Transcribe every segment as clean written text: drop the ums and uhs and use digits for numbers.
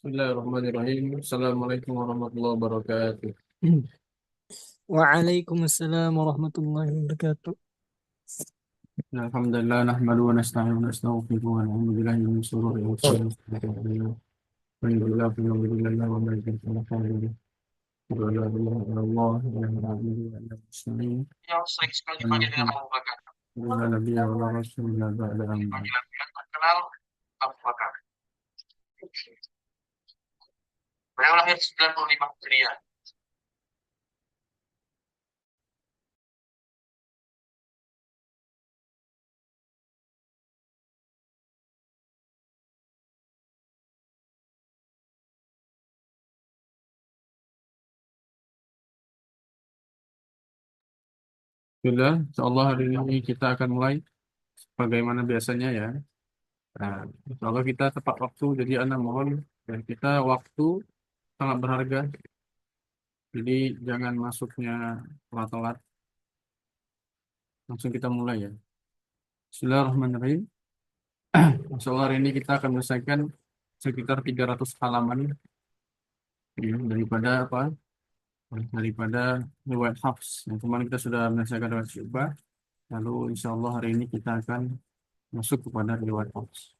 Bismillahirrahmanirrahim. Assalamualaikum warahmatullahi wabarakatuh. Waalaikumsalam warahmatullahi wabarakatuh. Alhamdulillah nahmadu wa nasta'inu wa nastaghfiruh wa na'udzu billahi min shururi anfusina wa min sayyiati a'malina wa man yahdihillahu fala mudilla lahu wa man yudlil fala hadiya lahu. Yang sering sekali dipanggil dengan Abu Bakar. La nabiyya wa la rasulullah ba'da amma. Tak kenal Abu Bakar. Beliau lahir 95 Hijriah. Sudah, insyaallah hari ini kita akan mulai bagaimana biasanya ya. Nah, kalau kita tepat waktu, jadi Anda mohon dan kita waktu sangat berharga, jadi jangan masuknya telat-telat. Langsung kita mulai ya. Bismillahirrahmanirrahim. Insyaallah hari ini kita akan menyelesaikan sekitar 300 halaman ya, daripada apa? Daripada riwayat Hafs. Yang kemarin kita sudah menyelesaikan riwayat Syu'bah. Lalu insyaallah hari ini kita akan masuk kepada riwayat Hafs.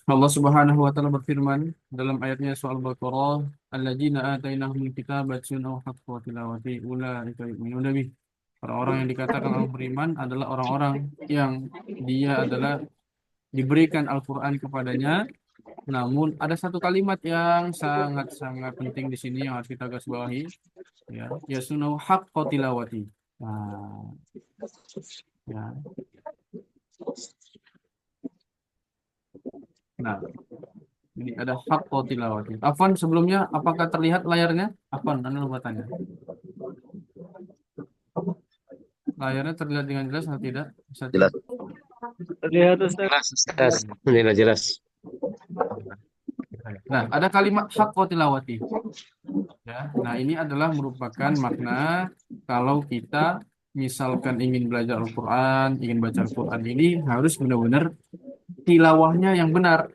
Allah Subhanahu wa taala berfirman dalam ayatnya soal Baqarah, "Alladzina atainahumul kitaba yatluna haqqa tilawati ulaika yu'minuna bih." Orang-orang yang dikatakan orang beriman adalah orang-orang yang dia adalah diberikan Al-Qur'an kepadanya. Namun ada satu kalimat yang sangat-sangat penting di sini yang harus kita garis bawahi, ya, yatluna haqqa tilawati. Nah, ya. Nah, ini ada haqqa tilawati. Afwan, sebelumnya apakah terlihat layarnya? Afwan, Anda lupa tanya. Layarnya terlihat dengan jelas atau tidak? Bisa cek. Jelas, Terlihat Ustaz. jelas, jelas. Alhamdulillah jelas. Nah, ada kalimat hak tilawati. Ya, nah ini adalah merupakan makna kalau kita misalkan ingin belajar Al-Quran, ingin baca Al-Quran ini harus benar-benar tilawahnya yang benar.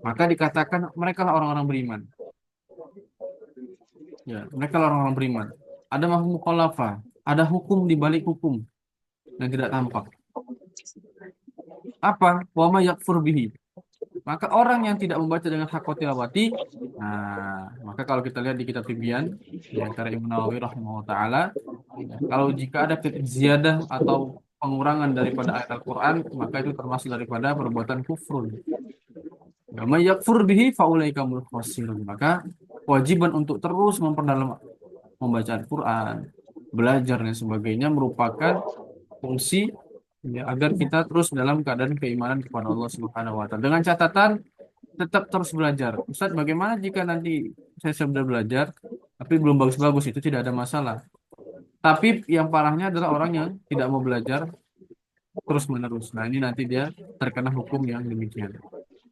Maka dikatakan mereka lah orang-orang beriman. Ya, mereka lah orang-orang beriman. Ada mafhum mukhalafah, ada hukum di balik hukum yang tidak tampak. Apa? Wa may yakfur bihi. Maka orang yang tidak membaca dengan hak tilawati, nah, maka kalau kita lihat di kitab Tibyan, di antara Imam Nawawi rahimahullah taala, ya, kalau jika ada ziyadah atau pengurangan daripada ayat Al-Quran, maka itu termasuk daripada perbuatan kufur. Ya, may yakfur bihi faulaika humul khasirun. Maka kewajiban untuk terus memperdalam membaca Al-Quran, belajar dan sebagainya merupakan fungsi ya, agar kita terus dalam keadaan keimanan kepada Allah Subhanahu wa taala. Dengan catatan tetap terus belajar. Ustaz, bagaimana jika nanti saya sudah belajar tapi belum bagus-bagus, itu tidak ada masalah. Tapi yang parahnya adalah orang yang tidak mau belajar terus-menerus. Nah, ini nanti dia terkena hukum yang demikian.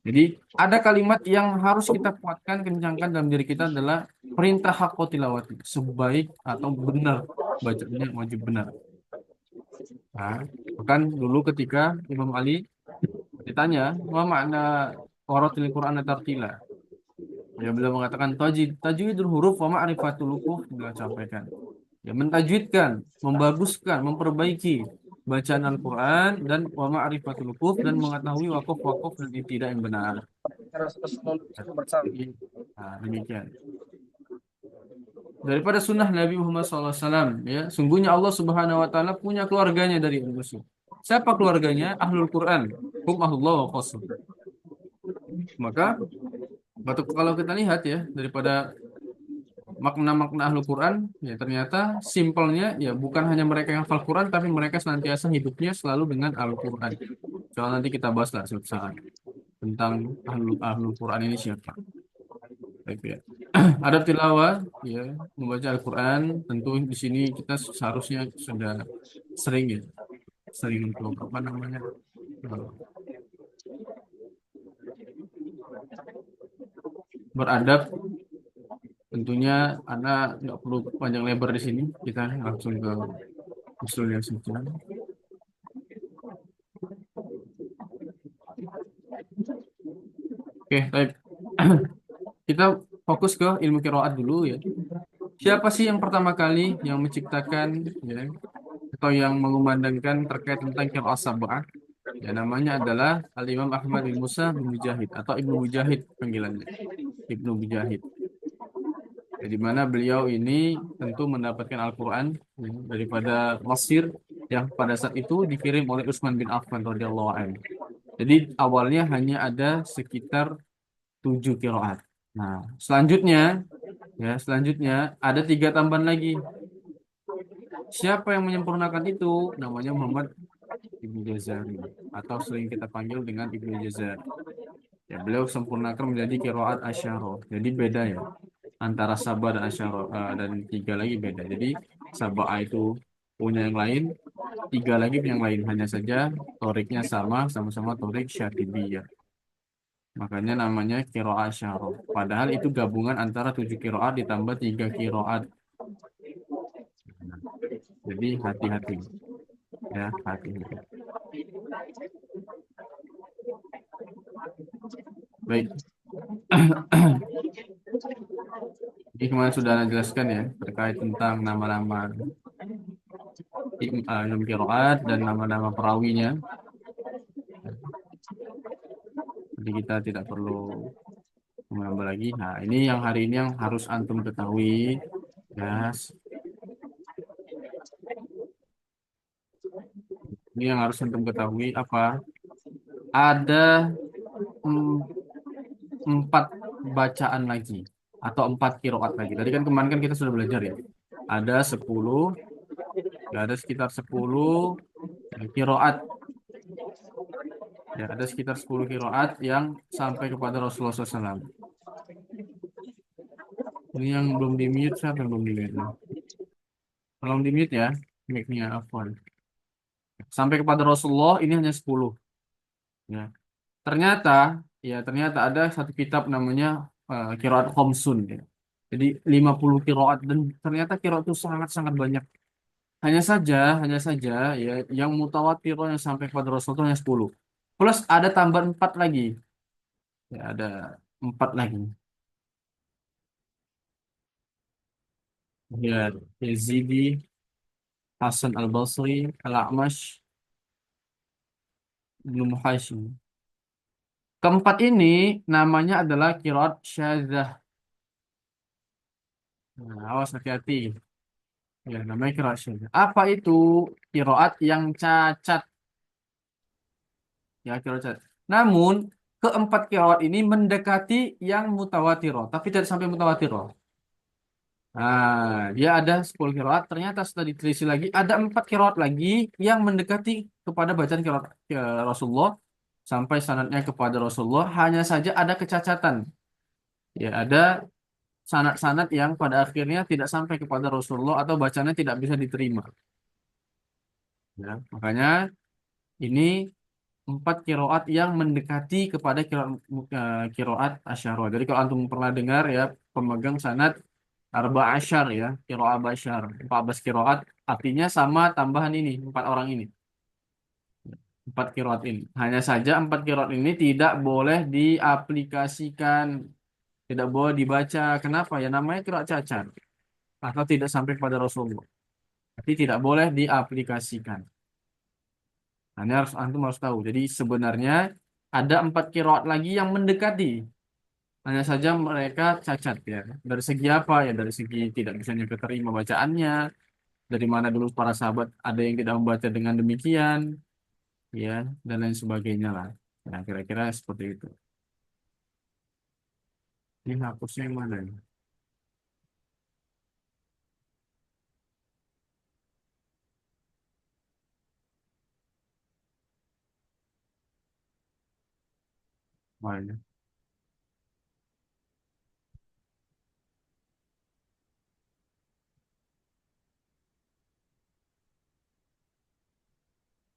Jadi, ada kalimat yang harus kita kuatkan, kencangkan dalam diri kita adalah perintah haqqa tilawati. Sebaik atau benar bacanya wajib benar. Nah, bahkan dulu ketika Imam Ali ditanya, "Ma makna qaratil Qur'an tartila?" Ya, beliau mengatakan tajwidul huruf wa ma'rifatul huruf, beliau sampaikan. Ya, mentajwidkan, membaguskan, memperbaiki bacaan Al-Qur'an dan wa ma'rifatul huruf dan mengetahui wakaf-wakaf dan ibtidah yang benar. Jadi, nah, demikian. Daripada sunnah Nabi Muhammad SAW, ya, sungguhnya Allah Subhanahu Wa Taala punya keluarganya dari manusia. Siapa keluarganya? Ahlul Quran. Hum ahlullah wa qasul. Maka kalau kita lihat ya daripada makna-makna Ahlul Quran, ya ternyata simpelnya ya bukan hanya mereka yang hafal Quran, tapi mereka senantiasa hidupnya selalu dengan Al-Quran. Kalau nanti kita bahas lah suatu saat tentang Ahlul Quran ini siapa. Baik ya. Adab tilawah, ya, membaca Al-Quran. Tentu di sini kita seharusnya sudah sering ya, sering untuk apa namanya, beradab. Tentunya Anda nggak perlu panjang lebar di sini. Kita langsung ke usul yang seterusnya. Oke, baik. Kita fokus ke ilmu qiraat dulu ya. Siapa sih yang pertama kali yang menciptakan ya, atau yang mengumandangkan terkait tentang qiraat sab'ah? Ya, namanya adalah Al-Imam Ahmad bin Musa bin Mujahid atau Ibnu Mujahid panggilannya. Ibnu Mujahid. Ya, di mana beliau ini tentu mendapatkan Al-Quran ya, daripada Mesir yang pada saat itu dikirim oleh Utsman bin Affan radhiyallahu anhu. Jadi awalnya hanya ada sekitar 7 qiraat. Nah, selanjutnya ada 3 tambahan lagi. Siapa yang menyempurnakan itu? Namanya Muhammad Ibnu Jazari atau sering kita panggil dengan Ibnu Jazari. Ya, beliau sempurnakan menjadi qiraat asyara. Jadi beda ya antara Sabah dan asyara dan 3 lagi beda. Jadi Sabah itu punya yang lain, 3 lagi punya yang lain. Hanya saja toriknya sama-sama torik Syatibiyah. Makanya namanya qiraat asyara. Padahal itu gabungan antara 7 qiraat ditambah 3 qiraat. Jadi hati-hati ya, hati-hati. Baik. Jadi kemarin sudah Anda jelaskan ya terkait tentang nama-nama ilmu qiraat dan nama-nama perawinya. Jadi kita tidak perlu menambah lagi. Nah, ini yang hari ini yang harus antum ketahui. Ya, ini yang harus antum ketahui apa? Ada mm, 4 bacaan lagi atau 4 qiraat lagi. Tadi kan kemarin kan kita sudah belajar ya. Ada 10, ya ada sekitar 10 qiraat. Ya, ada sekitar 10 qiraat yang sampai kepada Rasulullah SAW. Ini yang belum di mute, siapa yang belum di mute? Tolong di mute ya, mic-nya Afwan. Sampai kepada Rasulullah ini hanya 10. Ya. Ternyata, ternyata ada satu kitab namanya Qiraat Khomsun. Ya. Jadi 50 qiraat dan ternyata qiraat itu sangat-sangat banyak. Hanya saja ya yang mutawatir yang sampai kepada Rasul itu hanya 10. Plus ada tambahan 4 lagi. Ya, ada 4 lagi. Ya, Yazidi, Hasan Al-Basri, Al-A'mash, Ibnu Muhaisyim. Keempat ini namanya adalah qiraat syadzah. Nah, awas hati-hati. Ya, namanya qiraat syadzah. Apa itu? Qiraat yang cacat. Ya, qiraat cacat. Namun, keempat qiraat ini mendekati yang mutawatirah, tapi tidak sampai mutawatirah. Nah, dia ada 10 qiraat. Ternyata setelah diteliti lagi, ada 4 qiraat lagi yang mendekati kepada bacaan qiraat Rasulullah sampai sanadnya kepada Rasulullah. Hanya saja ada kecacatan. Ya, ada sanad-sanad yang pada akhirnya tidak sampai kepada Rasulullah atau bacanya tidak bisa diterima. Ya, makanya ini 4 kiroat yang mendekati kepada kiroat asyara. Jadi kalau antum pernah dengar ya pemegang sanad arba asyar ya, kiroat asyar, 14 kiroat artinya sama tambahan ini 4 orang ini. 4 kiroat ini. Hanya saja 4 kiroat ini tidak boleh diaplikasikan, tidak boleh dibaca. Kenapa? Ya namanya kiroat cacat atau tidak sampai kepada Rasulullah. Tapi tidak boleh diaplikasikan. Nah, ini harus antum harus tahu. Jadi sebenarnya ada 4 kiroat lagi yang mendekati. Hanya saja mereka cacat ya. Dari segi apa ya? Dari segi tidak bisa keterima bacaannya. Dari mana dulu para sahabat ada yang tidak membaca dengan demikian, ya, dan lain sebagainya lah. Nah, kira-kira seperti itu. Ini hapusnya yang mana ya? Mana?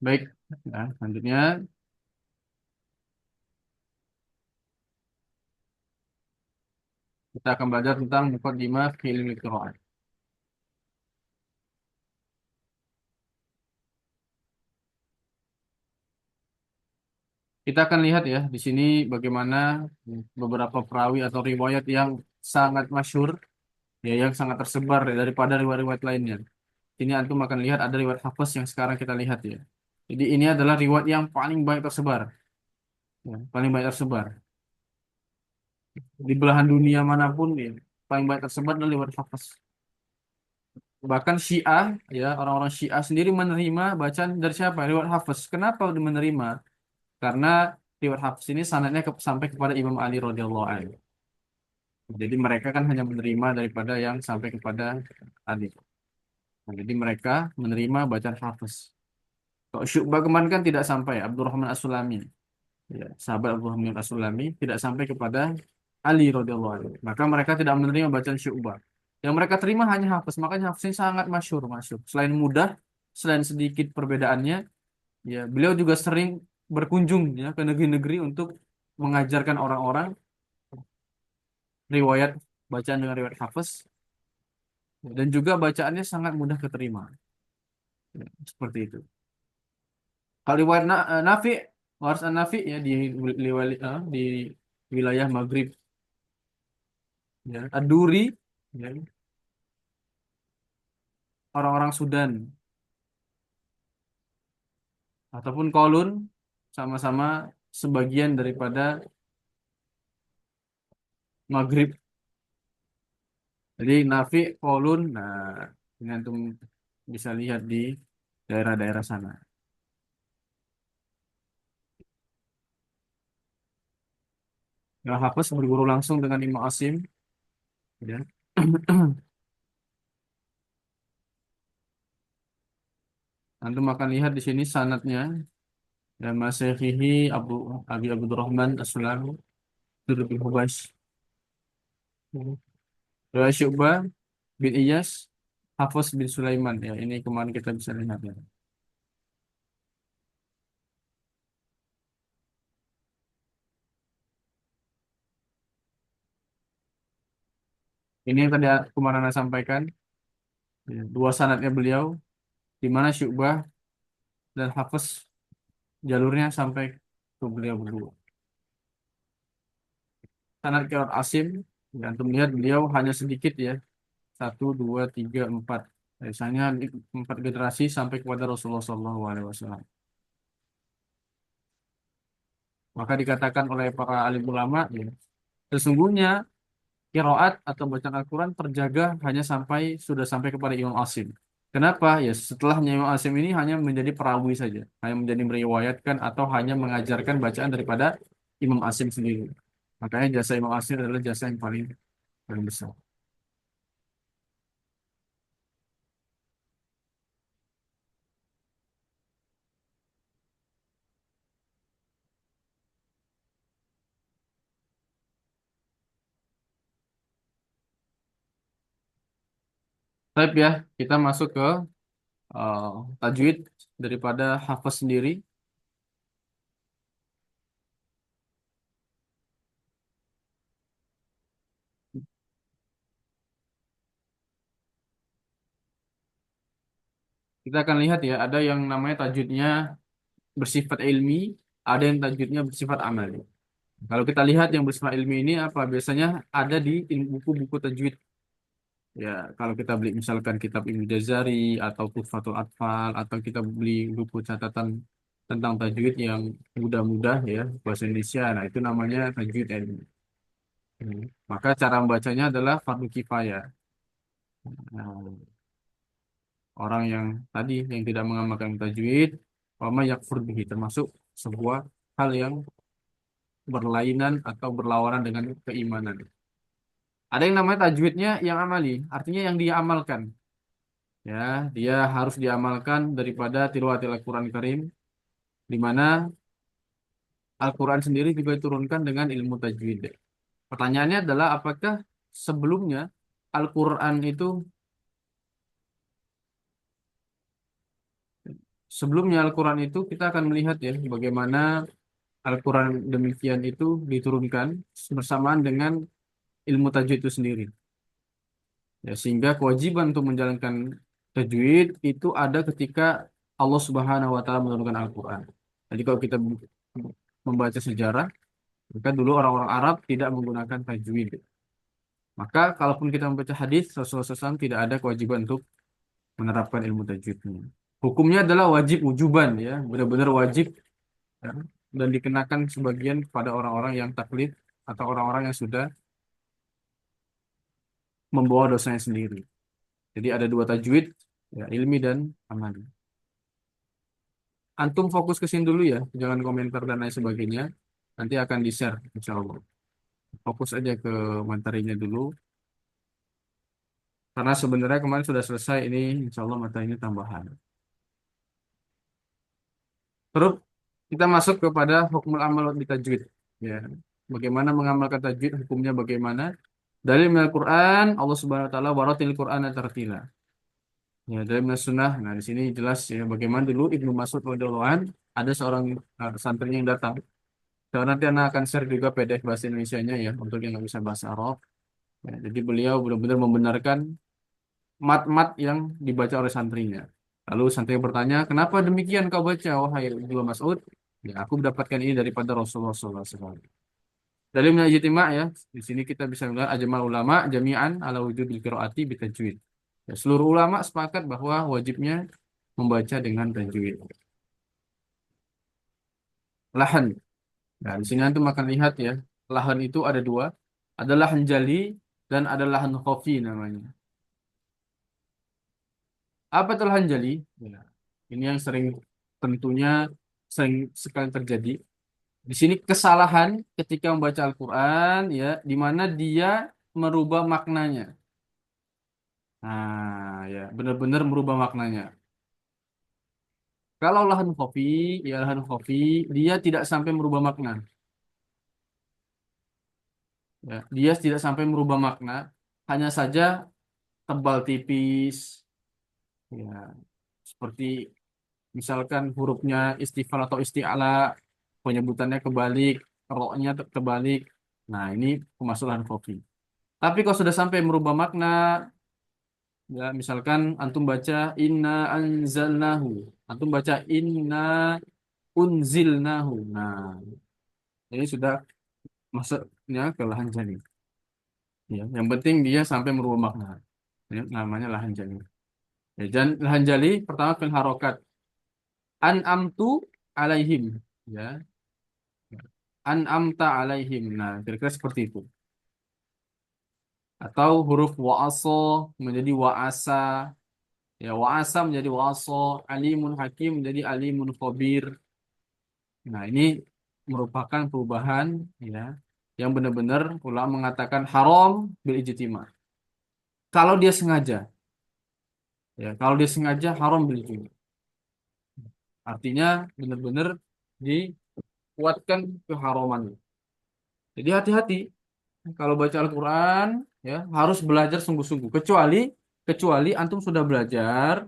Baik, nah, selanjutnya kita akan belajar tentang muqaddimah fi ilmi qiraat. Kita akan lihat ya di sini bagaimana beberapa perawi atau riwayat yang sangat masyhur, ya yang sangat tersebar daripada riwayat-riwayat lainnya. Ini antum akan lihat ada riwayat Hafiz yang sekarang kita lihat ya. Jadi ini adalah riwayat yang paling banyak tersebar, ya, paling banyak tersebar di belahan dunia manapun ya. Paling banyak tersebar adalah riwayat Hafiz. Bahkan Syiah, ya orang-orang Syiah sendiri menerima bacaan dari siapa? Riwayat Hafiz. Kenapa menerima? Karena riwayat Hafiz ini sanadnya sampai kepada Imam Ali radhiyallahu anhu. Jadi mereka kan hanya menerima daripada yang sampai kepada Ali. Nah, jadi mereka menerima bacaan Hafiz. Kalau Syu'bah kemarin kan tidak sampai Abdurrahman As-Sulami. Ya, sahabat Abdurrahman As-Sulami tidak sampai kepada Ali radhiyallahu anhu. Maka mereka tidak menerima bacaan Syu'bah. Yang mereka terima hanya Hafiz. Makanya Hafiz ini sangat masyhur, masyhur. Selain mudah, selain sedikit perbedaannya, ya beliau juga sering berkunjung ya ke negeri-negeri untuk mengajarkan orang-orang riwayat bacaan dengan riwayat Hafiz dan juga bacaannya sangat mudah keterima. Ya, seperti itu. Kalau riwayat Nafi, waris Nafi ya di wilayah Maghrib, ya. Ad-Duri, ya, orang-orang Sudan ataupun Kolun sama-sama sebagian daripada Maghrib. Jadi Nafi, Kolun, nah ini antum bisa lihat di daerah-daerah sana. Ya, Hafiz berguru langsung dengan Imam Asim, ya. Antum akan lihat di sini sanatnya dan Masyaikhihi Abi Abdurrahman As-Sulami Duduk bin Hubash. Riwayat Syu'bah bin Iyas, Hafiz bin Sulaiman. Ya, ini kemarin kita bisa lihat ya. Ini yang tadi kemarin saya sampaikan, ya, dua sanadnya beliau, di mana Syu'bah dan Hafiz jalurnya sampai ke beliau berdua. Sanad Qiraat Asim, ya, antum lihat beliau hanya sedikit ya, satu, dua, tiga, empat. Misalnya empat generasi sampai kepada Rasulullah SAW. Maka dikatakan oleh para alim ulama, ya, sesungguhnya qiraat atau bacaan Al-Quran terjaga hanya sudah sampai kepada Imam Asim. Kenapa? Ya setelahnya Imam Asim ini hanya menjadi perawi saja, hanya menjadi meriwayatkan atau hanya mengajarkan bacaan daripada Imam Asim sendiri. Makanya jasa Imam Asim adalah jasa yang paling paling besar. Baik ya, kita masuk ke eh, tajwid daripada Hafiz sendiri. Kita akan lihat ya, ada yang namanya tajwidnya bersifat ilmi, ada yang tajwidnya bersifat amali. Kalau kita lihat yang bersifat ilmi ini apa? Biasanya ada di buku-buku tajwid. Ya, kalau kita beli misalkan kitab Ibnu Jazari atau Tuhfatul Atfal atau kita beli buku catatan tentang tajwid yang mudah-mudah ya bahasa Indonesia, nah itu namanya tajwid ilmi. Maka cara membacanya adalah fardu kifayah. Nah, orang yang tadi yang tidak mengamalkan tajwid, wama yakfur bihi termasuk sebuah hal yang berlainan atau berlawanan dengan keimanan. Ada yang namanya tajwidnya yang amali, artinya yang dia amalkan. Ya, dia harus diamalkan daripada tilaatil Al-Quran Karim, di mana Al-Quran sendiri juga diturunkan dengan ilmu tajwid. Pertanyaannya adalah apakah sebelumnya Al-Quran itu sebelumnya Al-Quran itu kita akan melihat ya bagaimana Al-Quran demikian itu diturunkan bersamaan dengan ilmu tajwid itu sendiri. Ya, sehingga kewajiban untuk menjalankan tajwid itu ada ketika Allah Subhanahu wa taala menurunkan Al-Qur'an. Jadi kalau kita membaca sejarah, maka dulu orang-orang Arab tidak menggunakan tajwid. Maka kalaupun kita membaca hadis, Rasulullah SAW tidak ada kewajiban untuk menerapkan ilmu tajwidnya. Hukumnya adalah wajib wujuban ya, benar-benar wajib ya, dan dikenakan sebagian kepada orang-orang yang taklid atau orang-orang yang sudah membawa dosanya sendiri. Jadi ada dua tajwid, ya, ilmi dan amali. Antum fokus ke sini dulu ya, jangan komentar dan lain sebagainya. Nanti akan di-share, insya Allah. Fokus aja ke materinya dulu. Karena sebenarnya kemarin sudah selesai ini, insya Allah materinya tambahan. Terus kita masuk kepada hukum amal di tajwid. Ya, bagaimana mengamalkan tajwid, hukumnya bagaimana? Dari Al-Quran, Allah Subhanahu Wa Taala waratil Quran tartila. Ya, dari sunnah. Nah, di sini jelas ya bagaimana dulu Ibnu Mas'ud radhiyallahu an ada seorang santrinya yang datang. Dan nanti anak akan share juga PDF bahasa Indonesianya ya untuk yang nggak bisa bahasa Arab. Ya, jadi beliau benar-benar membenarkan mat-mat yang dibaca oleh santrinya. Lalu santri bertanya, kenapa demikian kau baca, wahai Ibnu Mas'ud? Ya, aku mendapatkan ini daripada Rasulullah SAW. Dari minal ijtima' ya, di sini kita bisa melihat ajma ulama jami'an ala wujubil qiraati bitajwid. Ya, seluruh ulama sepakat bahwa wajibnya membaca dengan tajwid. Lahan. Nah, di sini antum akan lihat ya, lahan itu ada dua, ada lahan jali dan ada lahan khafi namanya. Apa itu lahan jali? Ya, ini yang sering tentunya sering sekali terjadi. Di sini kesalahan ketika membaca Al-Quran ya, di mana dia merubah maknanya. Nah, ya benar-benar merubah maknanya. Kalau lahan kopi, ya lahan kopi, dia tidak sampai merubah makna. Ya, dia tidak sampai merubah makna, hanya saja tebal tipis, ya seperti misalkan hurufnya istifal atau isti'ala, penyebutannya kebalik, roknya terbalik. Nah, ini pemasalahan kopi. Tapi kalau sudah sampai merubah makna, ya misalkan antum baca inna anzalnahu, antum baca inna unzilnahu. Nah, ini sudah masuknya ke lahan jani. Ya, yang penting dia sampai merubah makna. Ini namanya lahan jani. Ya, dan lahan jali pertama fil harokat. An'amtu alaihim. Ya, an'amta alaihim. Nah, kira-kira seperti itu. Atau huruf wa'aso menjadi wa'asa. Ya, wa'asa menjadi wa'aso. Alimun hakim menjadi alimun khabir. Nah, ini merupakan perubahan ya yang benar-benar ulama mengatakan haram bil ijtima. Kalau dia sengaja, ya, kalau dia sengaja haram bil ijtima. Artinya benar-benar dikuatkan keharaman. Jadi hati-hati kalau baca Al-Qur'an ya harus belajar sungguh-sungguh. Kecuali antum sudah belajar,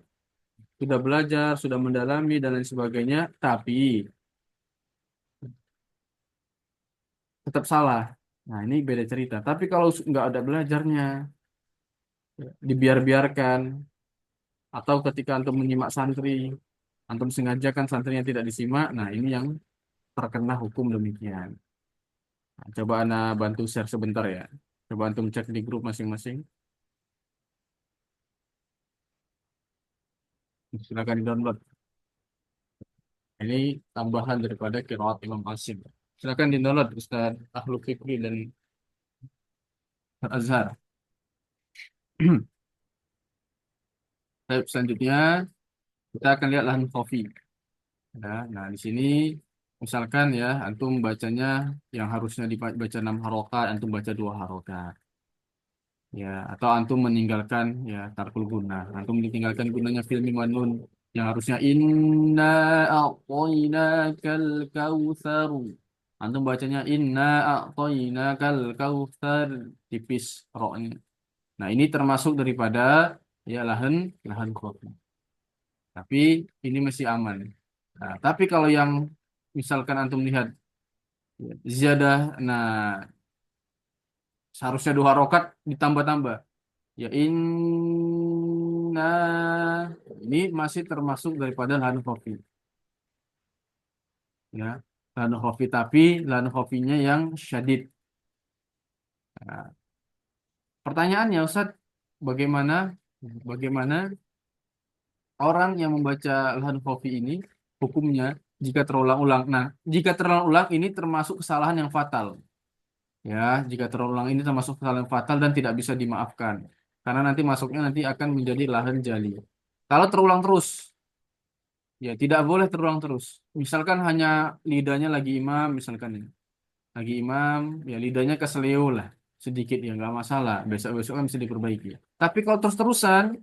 sudah mendalami dan lain sebagainya, tapi tetap salah. Nah, ini beda cerita. Tapi kalau nggak ada belajarnya, ya, dibiar-biarkan, atau ketika antum menyimak santri, antum sengaja kan santrinya tidak disimak, nah ini yang terkena hukum demikian. Nah, coba Anda bantu share sebentar ya. Coba antum cek di grup masing-masing. Silakan di-download. Ini tambahan daripada qiraat Imam Asim. Silakan di-download Ustaz Ahlul Fikri dan Al-Azhar. Baik, selanjutnya kita akan lihat lahan kopi. Ya, nah di sini misalkan ya antum bacanya yang harusnya dibaca 6 harokat, antum baca 2 harokat. Ya, atau antum meninggalkan ya tarkul guna. Antum ditinggalkan gunanya fil mim wan nun yang harusnya inna a'tainakal kautsar. Antum bacanya inna a'tainakal kautsar tipis roknya. Nah, ini termasuk daripada ya lahan lahan kopi. Tapi ini masih aman. Nah, tapi kalau yang misalkan antum lihat ya, ziyadah, nah seharusnya 2 harokat ditambah-tambah. Ya inna ini masih termasuk daripada lahan kopi. Ya. Lanu khafi, tapi lanu khafinya yang syadid. Nah, pertanyaannya Ustaz, bagaimana bagaimana orang yang membaca lanu khafi ini hukumnya jika terulang-ulang? Nah, jika terulang-ulang ini termasuk kesalahan yang fatal. Ya, jika terulang ini termasuk kesalahan fatal dan tidak bisa dimaafkan. Karena nanti masuknya nanti akan menjadi lahan jali. Kalau terulang terus, ya tidak boleh terulang terus. Misalkan hanya lidahnya lagi imam, misalkan ya. Lagi imam, ya lidahnya keseleo lah. Sedikit ya, nggak masalah. Besok-besok kan bisa diperbaiki. Tapi kalau terus-terusan,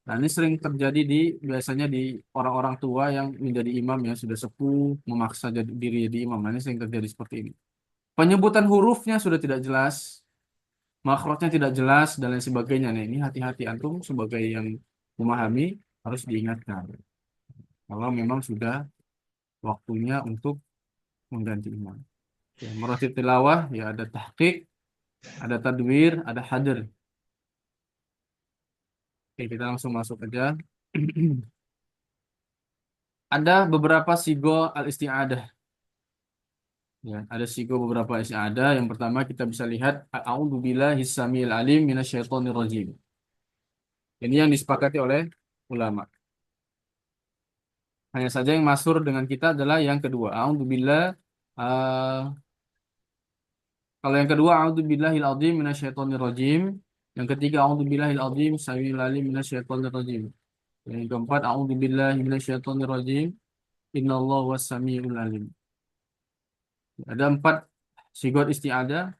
nah ini sering terjadi biasanya di orang-orang tua yang menjadi imam yang sudah sepuh, memaksa diri jadi imam. Nah, ini sering terjadi seperti ini. Penyebutan hurufnya sudah tidak jelas, makhrajnya tidak jelas dan lain sebagainya. Nah, ini hati-hati antum sebagai yang memahami harus diingatkan. Kalau memang sudah waktunya untuk mengganti imam. Ya, meratib tilawah ya ada tahqiq, ada tadwir, ada hadir. Oke, kita langsung masuk aja. Ada beberapa sigo al-isti'adah. Ya, ada sigo beberapa isti'adah. Yang pertama kita bisa lihat a'udzubillahi samil alim minasyaitonir rajim. Ini yang disepakati oleh ulama. Hanya saja yang masyhur dengan kita adalah yang kedua. A'udzubillah. eh, Kalau yang kedua, a'udzubillahil adzim minasyaitonir rajim. Yang ketiga, a'udzubillahil adzim samil alim minasyaitonir rajim. Yang keempat, a'udzubillahi minasyaitonir rajim. Innallaha was-sami'ul alim. Ada 4 sigot isti'adah.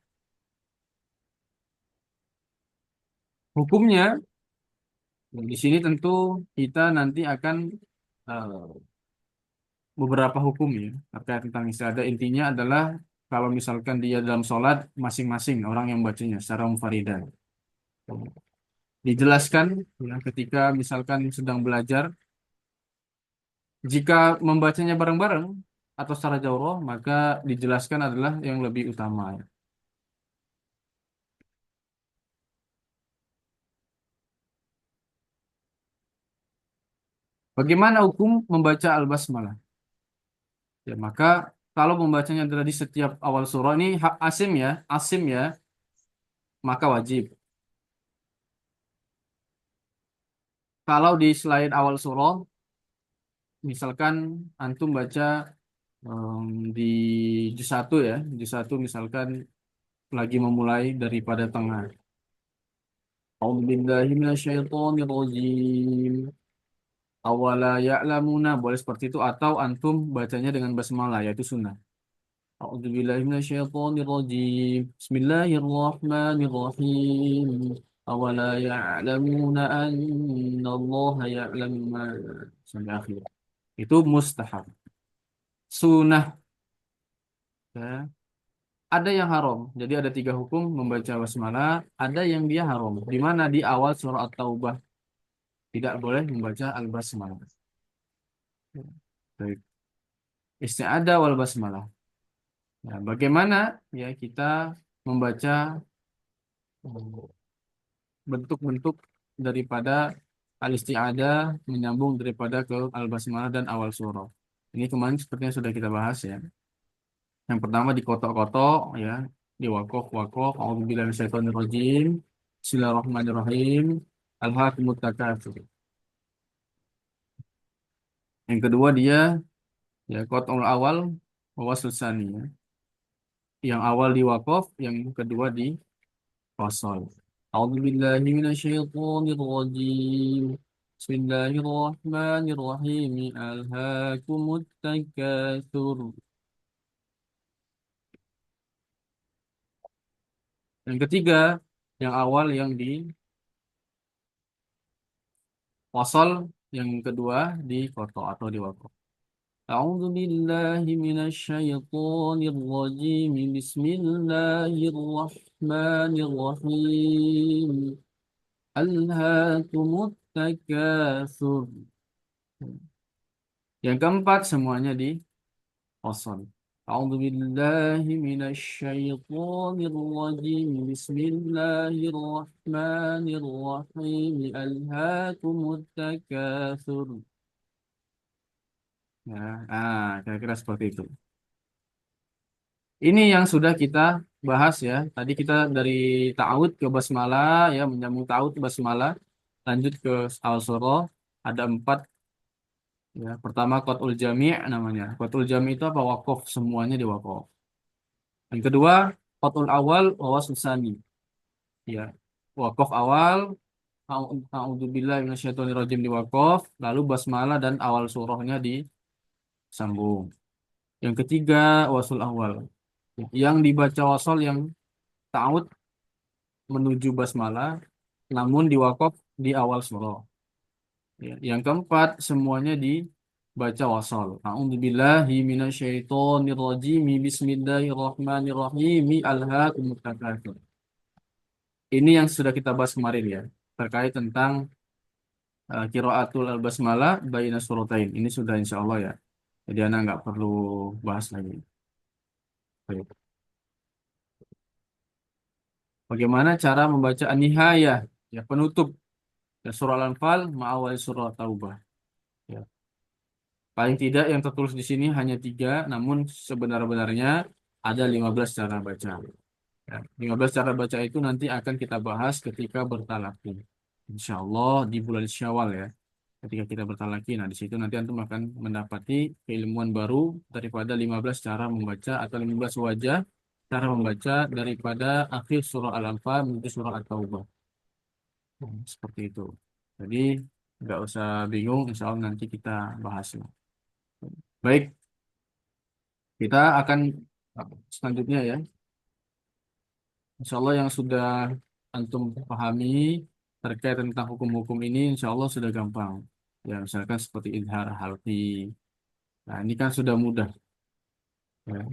Hukumnya di sini tentu kita nanti akan eh, beberapa hukum ya terkait tentang isti'adah. Intinya adalah kalau misalkan dia dalam sholat masing-masing orang yang bacanya secara munfaridan. Dijelaskan ya, ketika misalkan sedang belajar, jika membacanya bareng-bareng atau secara jauh, maka dijelaskan adalah yang lebih utama. Ya. Bagaimana hukum membaca al-basmalah? Ya, maka kalau membacanya adalah di setiap awal surah ini hak asim ya, maka wajib. Kalau di selain awal surah, misalkan antum baca di juz 1 ya, juz 1 misalkan lagi memulai daripada tengah. A'udzubillahi minasyaitonirrajim. Awala ya'lamuna boleh seperti itu atau antum bacanya dengan basmalah yaitu sunnah. A'udzubillahi minasyaitonirrajim. Bismillahirrahmanirrahim. Awala ya'lamuna annallaha ya'lamu ma sampai akhir. Itu mustahab. Sunnah ya. Ada yang haram. Jadi ada 3 hukum membaca basmalah. Ada yang dia haram. Di mana di awal surah At-Taubah tidak boleh membaca al-basmalah. Baik. Isti'adah wal basmalah. Nah, bagaimana ya kita membaca bentuk-bentuk daripada al-isti'adah menyambung daripada ke al-basmalah dan awal surah. Ini kemarin sepertinya sudah kita bahas ya. Yang pertama di kotok-kotok ya, di wakof-wakof, a'udzubillahi minasyaitonirrajim. Bismillahirrahmanirrahim. Alhaakumut takatsur. Yang kedua dia ya kotok awal wasl tsani ya. Yang awal di wakof, yang kedua di wasal. A'udzubillahi minasyaitonirrajim. Bismillahirrahmanirrahim. Alhaakumut takatsur. Yang ketiga, yang awal yang di wasal, yang kedua di koto atau di wakaf. A'udzu billahi minasyaitonir rajim. Bismillahirrahmanirrahim. Alhaakumut takatsur. Yang keempat semuanya di wasal. A'udzu billahi minasyaitonir rajim. Bismillahirrahmanirrahim. Alhaakumut takatsur. Ya, kira-kira seperti itu. Ini yang sudah kita bahas ya. Tadi kita dari ta'awud ke basmalah ya, menyambung ta'awud ke basmalah, lanjut ke awal surah. Ada empat ya. Pertama qat'ul jami' namanya. Qat'ul jami' itu apa? Wakof, semuanya di wakof. Yang kedua qat'ul awal wa wasl tsani. Ya. Wakof awal, a'udzubillahi minasyaitonirrajim di wakof, lalu basmalah dan awal surahnya disambung. Yang ketiga wasul awal. Yang dibaca wasol yang ta'awud menuju basmalah, namun diwakaf di awal surah. Ya. Yang keempat, semuanya dibaca wasol. A'udzubillahi minasyaitonirrajim. Bismillahirrahmanirrahim. Alhaakumut takatsur. Ini yang sudah kita bahas kemarin ya, terkait tentang qiraatul al-basmalah baina suratain. Ini sudah insya Allah ya. Jadi anak nggak perlu bahas lagi. Baik. Bagaimana cara membaca an-nihayah, ya penutup ya, surah Al-Anfal ma'awal surah Taubah. Ya. Paling tidak yang tertulis di sini hanya tiga, namun sebenar-benarnya ada 15 cara baca. Ya. 15 cara baca itu nanti akan kita bahas ketika bertalaki. Insya Allah di bulan Syawal ya. Ketika kita bertalaki, nah di situ nanti antum akan mendapati keilmuan baru daripada 15 cara membaca atau 15 wajah cara membaca daripada akhir surah Al-Anfal menuju surah At-Taubah. Seperti itu. Jadi nggak usah bingung, insya Allah nanti kita bahas. Baik, kita akan selanjutnya ya. Insya Allah yang sudah antum pahami terkait tentang hukum-hukum ini, insya Allah sudah gampang. Ya, misalkan seperti idhar halki. Nah, ini kan sudah mudah. Ya.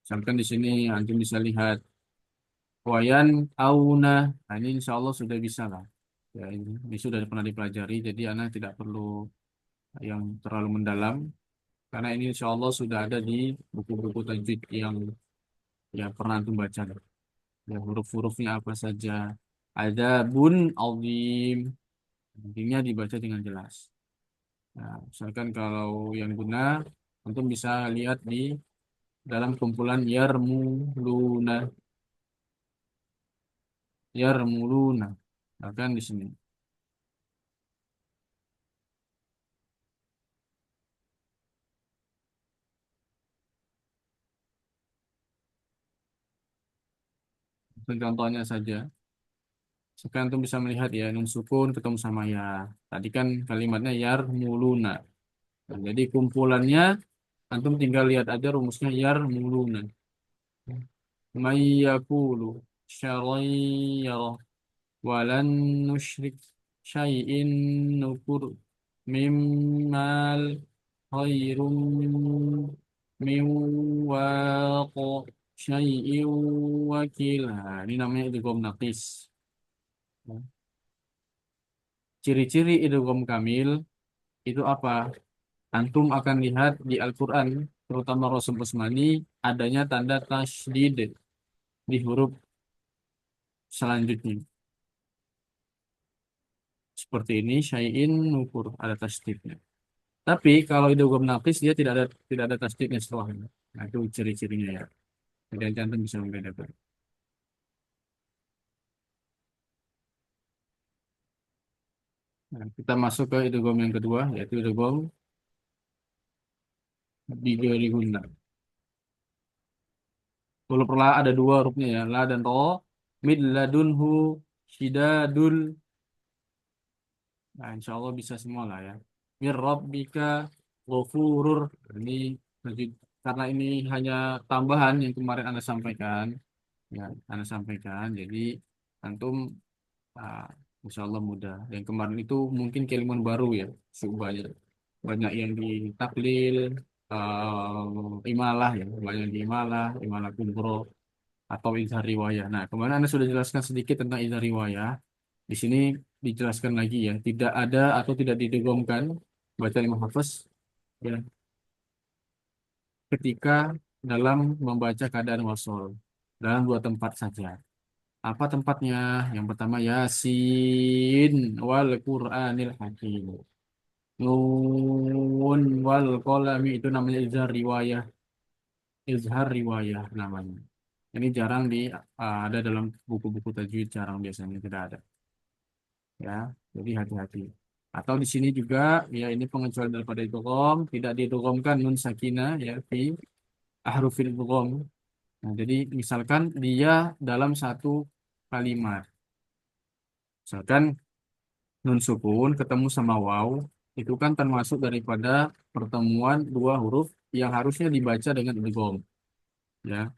Misalkan di sini antum bisa lihat wayan auna. Nah, ini insya Allah sudah bisa lah. Ya, ini sudah pernah dipelajari, jadi anak tidak perlu yang terlalu mendalam. Karena ini insya Allah sudah ada di buku-buku tajwid yang pernah antum baca. Ya, huruf-hurufnya apa saja. Ada bun azim. Intinya dibaca dengan jelas. Nah, misalkan kalau yang benar, antum bisa lihat di dalam kumpulan yarmuluna. Yarmuluna. Bahkan di sini. Untuk contohnya saja. Sekarang antum bisa melihat ya, nun sukun ketemu sama ya. Tadi kan kalimatnya yarmuluna. Nah, jadi kumpulannya antum tinggal lihat aja rumusnya yarmuluna. Mayyakulu syarayyara walan nusyrik syai'in nukur mimmal khairum min waqa syai'in wakil. Nah, ini namanya idgham naqis. Ciri-ciri idgham kamil itu apa? Antum akan lihat di Al-Quran, terutama Rasul Usmani, adanya tanda tasydid di huruf selanjutnya. Seperti ini, syai'in nukur, ada tasydidnya. Tapi kalau idgham naqis dia tidak ada tasydidnya setelahnya. Nah, itu ciri-cirinya ya. Jadi antum bisa membedakan. Nah, kita masuk ke idgham yang kedua, yaitu idgham bighairi. Huruf la ada dua hurufnya ya, la dan ro. Mid ladunhu syidadul. Nah, insya Allah bisa semua lah ya. Mir rabbika ghafurur. Ini karena ini hanya tambahan yang kemarin Anda sampaikan, ya, Anda sampaikan. Jadi antum ah, insya Allah mudah. Yang kemarin itu mungkin keilmuan baru ya, banyak banyak yang ditaklil, imalah ya, banyak yang di imalah kubro atau izhar riwayah. Nah, kemarin Anda sudah jelaskan sedikit tentang izhar riwayah. Di sini dijelaskan lagi ya, tidak ada atau tidak didegomkan baca Imam Hafiz ya ketika dalam membaca keadaan wasol dalam dua tempat saja. Apa tempatnya? Yang pertama Yasin wal Qur'anil Hakim. Nun wal qalami itu namanya izhar riwayah. izhar riwayah namanya. Ini jarang ada dalam buku-buku tajwid, jarang biasanya tidak ada. Ya, jadi hati-hati. Atau di sini juga ya ini pengecualian daripada idgham, tidak diidghamkan nun sakinah ya fi ahrufil idgham. Nah, jadi misalkan dia dalam satu kalimat. Misalkan nun sukun ketemu sama waw, itu kan termasuk daripada pertemuan dua huruf yang harusnya dibaca dengan idgham, ya.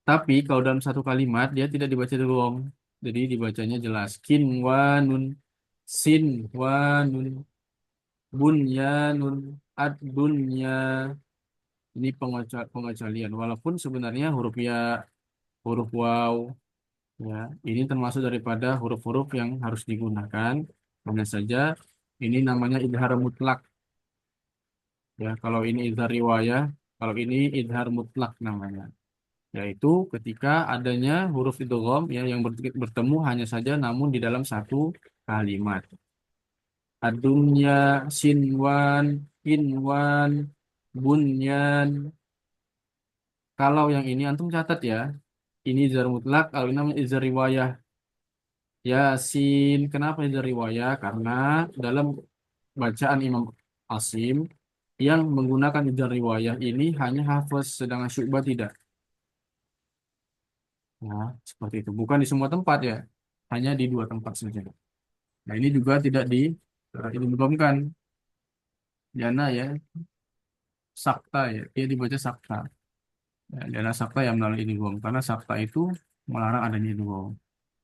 Tapi kalau dalam satu kalimat dia tidak dibaca idgham. Jadi dibacanya jelas kin wa nun, sin wa nun, bunyanun, ad dunya. Ini pengecualian. Walaupun sebenarnya huruf ya, huruf waw, ya, ini termasuk daripada huruf-huruf yang harus digunakan. Hanya saja ini namanya idhar mutlak. Ya, kalau ini idhar riwayah, kalau ini idhar mutlak namanya. Yaitu ketika adanya huruf idgham ya yang bertemu hanya saja namun di dalam satu kalimat. Adunya, sinwan, kinwan, bunyan. Kalau yang ini antum catat ya. Ini izhar mutlak, kalau ini namanya izhar riwayah. Yasin, kenapa izhar riwayah? Karena dalam bacaan Imam Asim yang menggunakan izhar riwayah ini hanya Hafs, sedangkan Syu'bah tidak. Nah, seperti itu. Bukan di semua tempat ya, hanya di dua tempat saja. Nah, ini juga tidak diidghamkan. Jana ya, sakta ya, dia dibaca sakta. Ya, jana sakta yang melalui idgham karena sakta itu melarang adanya idgham.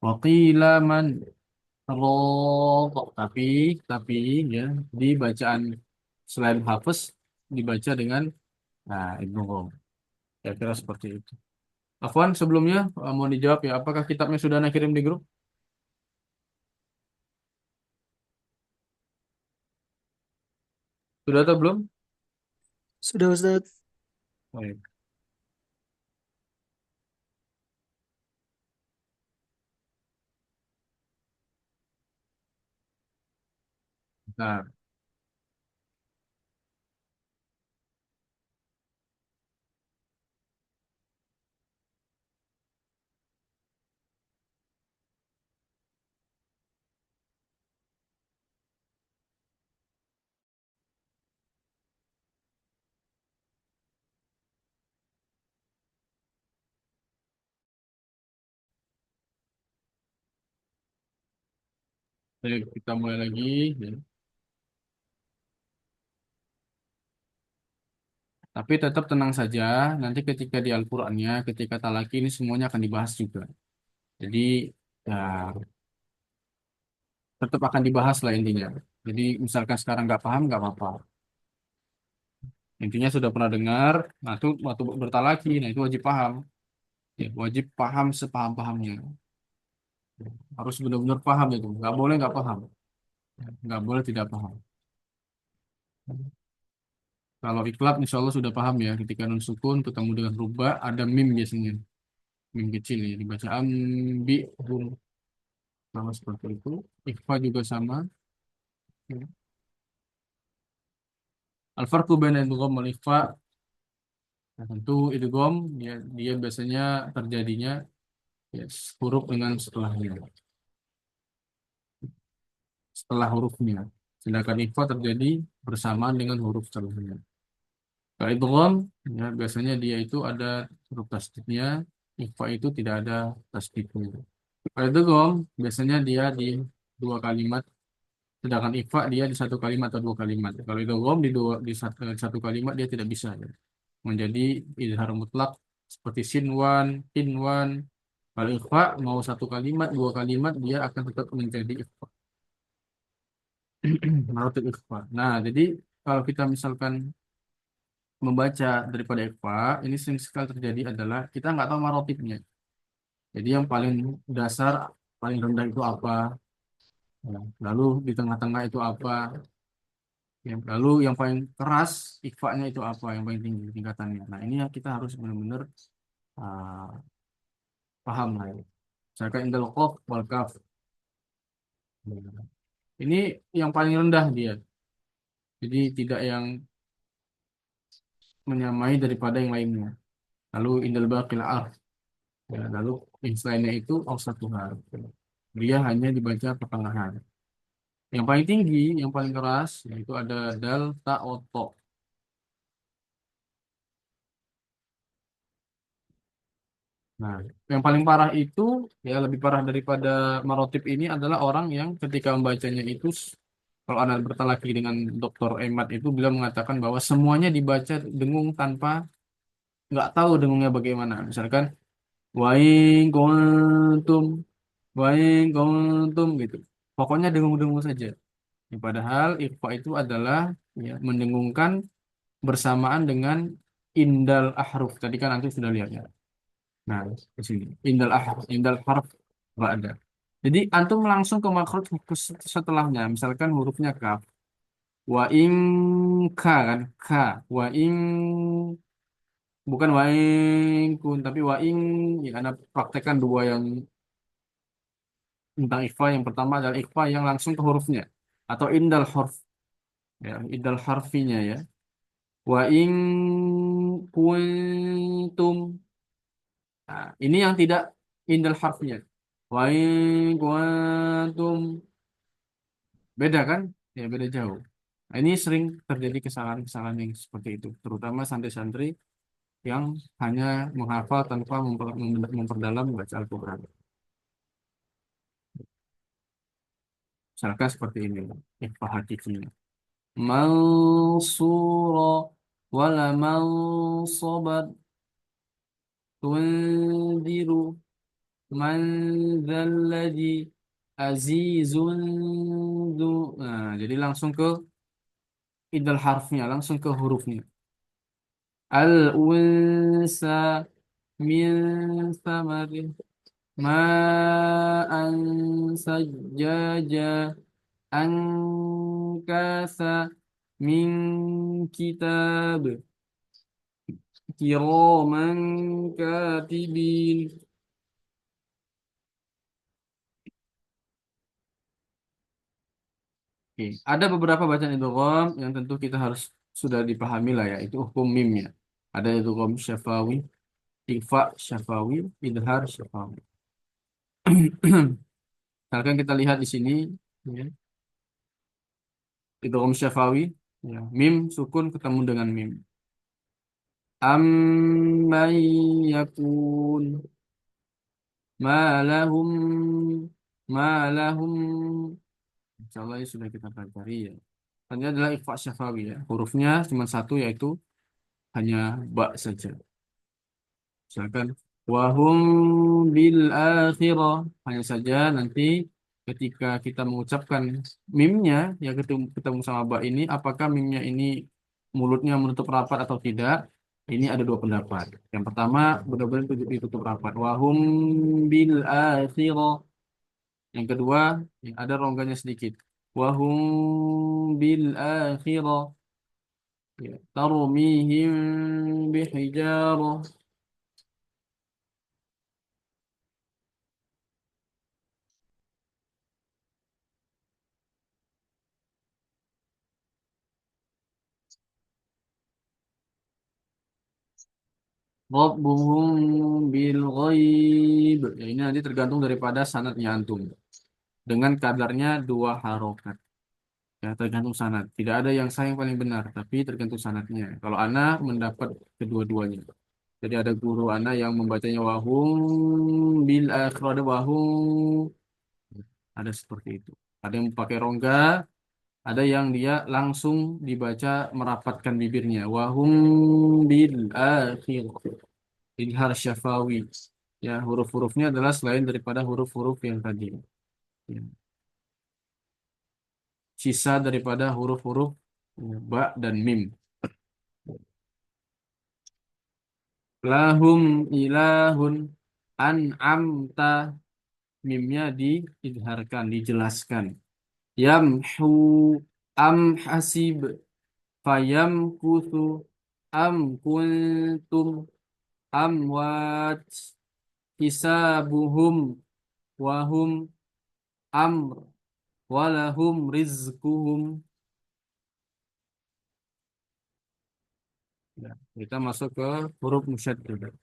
Waqila man raq. Tapi ya di bacaan selain hafs dibaca dengan idgham. Ya kira seperti itu. Afwan, sebelumnya mau dijawab ya, apakah kitabnya sudah Anda kirim di grup? Sudah atau belum? Sudah Ustaz. Baik. Nah, jadi kita mulai lagi. Ya. Tapi tetap tenang saja, nanti ketika di Al-Qur'annya, ketika talaki ini semuanya akan dibahas juga. Jadi ya tetap akan dibahas lah intinya. Jadi misalkan sekarang nggak paham nggak apa-apa. Intinya sudah pernah dengar, nah itu waktu bertalaki, nah itu wajib paham. Ya, wajib paham sepaham-pahamnya. Harus benar-benar paham itu. Nggak boleh nggak paham. Nggak boleh tidak paham. Kalau iklab insya Allah sudah paham ya. Ketika nun sukun ketemu dengan rubah ada mim biasanya. Mim kecil ya dibaca ambi hum. Sama seperti itu. Ikhfa juga sama. Al-farqu baina idgham wal ikhfa. Nah, tentu idgham dia biasanya terjadinya ya, huruf dengan setelah hurufnya. Sedangkan ikhfa terjadi bersamaan dengan huruf setelahnya. Kalau idgham ya biasanya dia itu ada huruf tasdidnya, ikhfa itu tidak ada tasdidnya. Kalau idgham biasanya dia di dua kalimat, sedangkan ikhfa dia di satu kalimat atau dua kalimat. Kalau idgham di satu kalimat dia tidak bisa ya. Menjadi izhar mutlak seperti sinwan, tinwan. Kalau ikhfa mau satu kalimat, dua kalimat dia akan tetap menjadi ikhfa. Marotib ikhfa. Nah, jadi kalau kita misalkan membaca daripada ikhfa, ini sering sekali terjadi adalah kita nggak tahu marotibnya. Jadi yang paling dasar, paling rendah itu apa, ya. Lalu di tengah-tengah itu apa, ya. Lalu yang paling keras ikhfa-nya itu apa, yang paling tinggi tingkatannya. Nah, ini yang kita harus benar-benar uh, paham lah ya. Misalkan indal qaf wal kaf. Ini yang paling rendah dia. Jadi tidak yang menyamai daripada yang lainnya. Lalu indal baqil ar. Ya, lalu yang selainnya itu awsatuha. Dia hanya dibaca pertengahan. Yang paling tinggi, yang paling keras, yaitu ada dal, ta, oto. Nah, yang paling parah itu, ya lebih parah daripada marotip ini adalah orang yang ketika membacanya itu, kalau Anda bertalaki dengan Dr. Emad itu, beliau mengatakan bahwa semuanya dibaca dengung tanpa nggak tahu dengungnya bagaimana. Misalkan, waing kuntum, waing kuntum gitu. Pokoknya dengung-dengung saja. Ya, padahal ikhfa itu adalah ya, mendengungkan bersamaan dengan indal ahruf. Tadi kan nanti sudah lihat ya. Nah, di sini indal harf ba'da. Jadi antum langsung ke makhraj setelahnya. Misalkan hurufnya kaf. Wa in ka kan ka. Wa in bukan wa in kun tapi wa in ya Anda praktekkan dua yang tentang ikhfa. Yang pertama adalah ikhfa yang langsung ke hurufnya atau indal harf ya, indal harfinya ya. Wa in kuntum. Nah, ini yang tidak indal harfnya. Wa in kuntum. Beda kan? Ya beda jauh. Nah, ini sering terjadi kesalahan-kesalahan yang seperti itu. Terutama santri-santri yang hanya menghafal tanpa memperdalam baca Al-Quran. Misalkan seperti ini. Ikhfa hakikinya. Mansura wala mansobat tundiru man dzalladzi azizun Nah, jadi langsung ke idal harfnya, langsung ke hurufnya. Al-unsa min samarin ma'an sajjaja ankasa min kitab kiraman katibin. Oke. Ada beberapa bacaan idgham yang tentu kita harus sudah dipahami lah ya, itu hukum mimnya. Ada idgham syafawi, ikhfa syafawi, idhar syafawi. Misalkan kita lihat di sini ya, idgham syafawi ya, mim sukun ketemu dengan mim. Amman yakun ma lahum ma lahum. Insyaallah ya sudah kita pelajari ya. Ini adalah ikhfa syafawi ya. Hurufnya cuma satu yaitu hanya ba saja. Misalkan wahum bil akhirah hanya saja nanti ketika kita mengucapkan mimnya ya ketemu sama ba ini apakah mimnya ini mulutnya menutup rapat atau tidak? Ini ada dua pendapat. Yang pertama benar-benar ditutup rapat. Wahum bil akhirah. Yang kedua ya, ada rongganya sedikit. Wahum bil akhirah. Ya, tarmihim bihijarah. Rabbuhum bil ghaib. Ya, ini nanti tergantung daripada sanadnya antum. Dengan kadarnya dua harokat. Ya, tergantung sanad. Tidak ada yang saya yang paling benar, tapi tergantung sanadnya. Kalau ana mendapat kedua-duanya. Jadi ada guru ana yang membacanya wahum bil akhir ada wahum. Ada seperti itu. Ada yang pakai rongga, ada yang dia langsung dibaca merapatkan bibirnya. Wahum bil akhir. Idhar syafawi. Ya, huruf-hurufnya adalah selain daripada huruf-huruf yang tadi. Ya. Sisa daripada huruf-huruf ya, ba dan mim. Lahum ilahun an'amta. Mimnya diidharkan, dijelaskan. Yamhu am hasib fayam kuthu am kuntum amwat hisabuhum wahum amr walahum rizquhum. Ya, kita masuk ke huruf musyaddadah.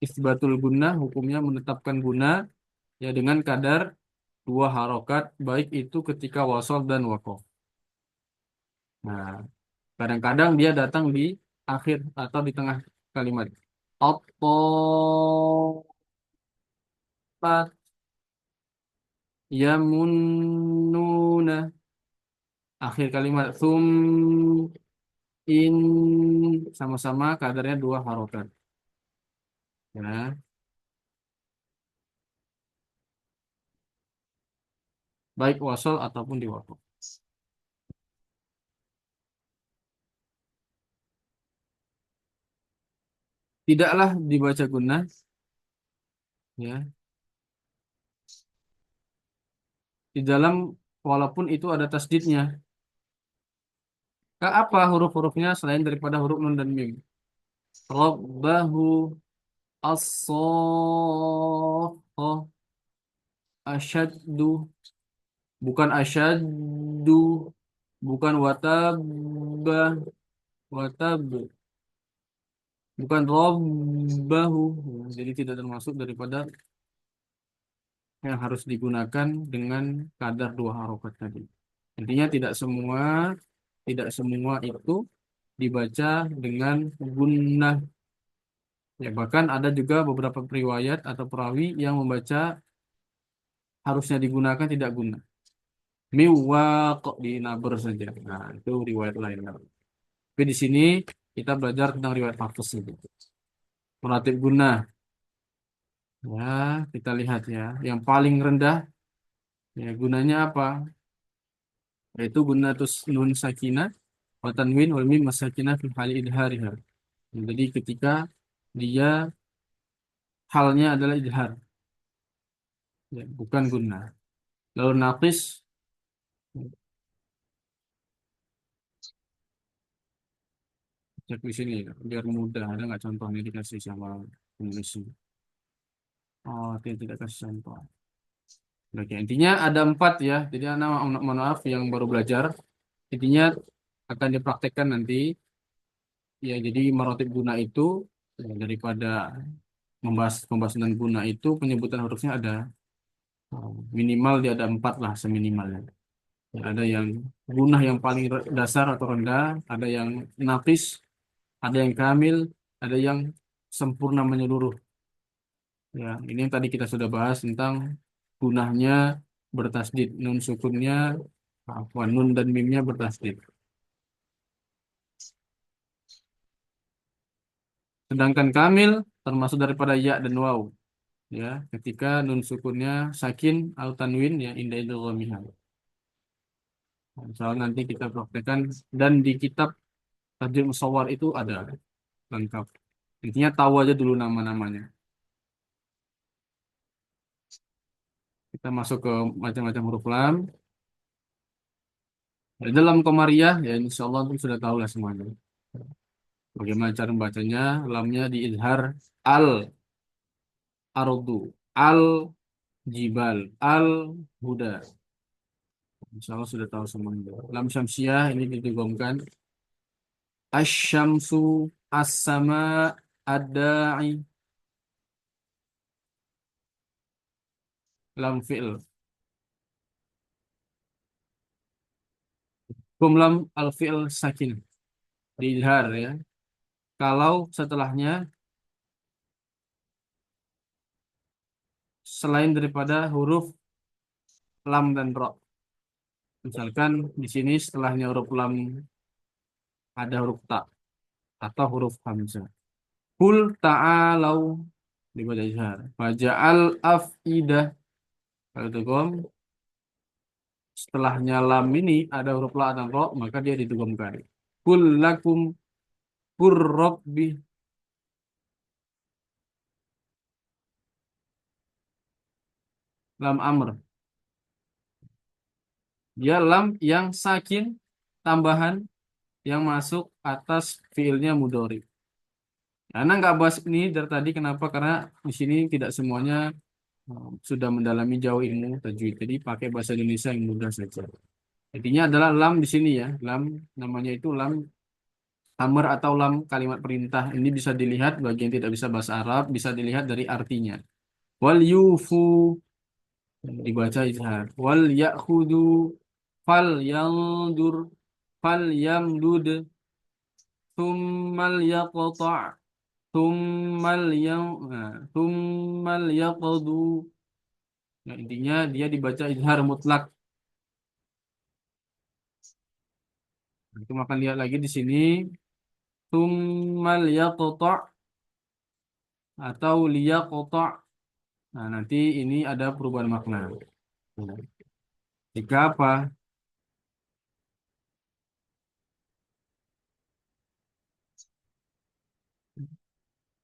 Isbatul gunnah hukumnya menetapkan gunnah ya dengan kadar dua harokat baik itu ketika wasal dan wakof. Nah, kadang-kadang dia datang di akhir atau di tengah kalimat. Atau yamununa akhir kalimat in sama-sama kadarnya dua harokat. Ya, baik wasal ataupun di wakof. Tidaklah dibaca gunnah ya di dalam walaupun itu ada tasdidnya. Apa huruf-hurufnya selain daripada huruf nun dan mim? Rabbahu as-saffah asyaddu bukan asyaddu bukan watabah watab bukan rabbahu jadi tidak termasuk daripada yang harus digunakan dengan kadar dua harokat tadi. Intinya tidak semua itu dibaca dengan gunnah. Ya, bahkan ada juga beberapa riwayat atau perawi yang membaca harusnya digunakan tidak guna. Miwaq di naber saja. Nah, itu riwayat lain. Tapi di sini kita belajar tentang riwayat hafs gitu. Meratib guna. Ya, kita lihat ya. Yang paling rendah ya gunanya apa? Yaitu gunatus nun sakinah wa tanwin wal mim masakinah fi hali idhariha. Jadi ketika dia halnya adalah idhar, ya, bukan guna. Lalu naqis cek di sini biar mudah. Ada nggak contohnya dikasih sama penulis ini? Oh, tidak kasih contoh. Oke, intinya ada empat ya. Jadi anak mohon maaf yang baru belajar. Intinya akan dipraktekkan nanti. Ya, jadi marotib guna itu ya, daripada membahas pembahasan guna itu penyebutan hurufnya ada minimal dia ada empat lah seminimalnya. Ya, ada yang gunah yang paling dasar atau rendah, ada yang nafis, ada yang kamil, ada yang sempurna menyeluruh. Ya, ini yang tadi kita sudah bahas tentang gunahnya bertasdid, nun sukunnya, nun dan mimnya bertasdid. Sedangkan kamil termasuk daripada ya dan waw. Ya, ketika nun sukunnya sakin atau tanwin ya indah idghamihah. Soal nanti kita praktekkan dan di kitab Tajwid Musawwar itu ada lengkap. Intinya tahu aja dulu nama-namanya. Kita masuk ke macam-macam huruf lam. Di dalam Komariah ya insya Allah sudah tahu lah semuanya. Bagaimana cara membacanya? Lamnya diizhar al ardu, al jibal, al huda. Insya Allah sudah tahu semuanya. Lam syamsiah ini didugungkan asyamsu as-sama ad-da'i lam fi'l. Lam al fi'l sakin diizhar ya. Kalau setelahnya selain daripada huruf lam dan ro. Misalkan di sini setelahnya huruf lam ada huruf ta atau huruf hamzah. Kul ta'alau dibaca izhar. Faja'al af'idah. Kalau itu setelahnya lam ini ada huruf la dan ro, maka dia didugumkan. Kul lakum kur rabbi lam amr. Dia lam yang sakin tambahan yang masuk atas fiilnya mudhari. Karena nggak bahas ini dari tadi kenapa? Karena di sini tidak semuanya sudah mendalami jauh ilmu tajwid. Jadi pakai bahasa Indonesia yang mudah saja. Intinya adalah lam di sini ya. Lam namanya itu lam amr atau lam kalimat perintah. Ini bisa dilihat bagi yang tidak bisa bahasa Arab, bisa dilihat dari artinya. Wal yufu dibaca izhar. Wal ya'khudu fal yandur fal yamdud thummal yaqta' thummal yang thummal yaqdu. Nah, intinya dia dibaca izhar mutlak. Kita akan lihat lagi di sini thummal yaqta' atau liyaqta'. Nah, nanti ini ada perubahan makna. Nah, jika apa?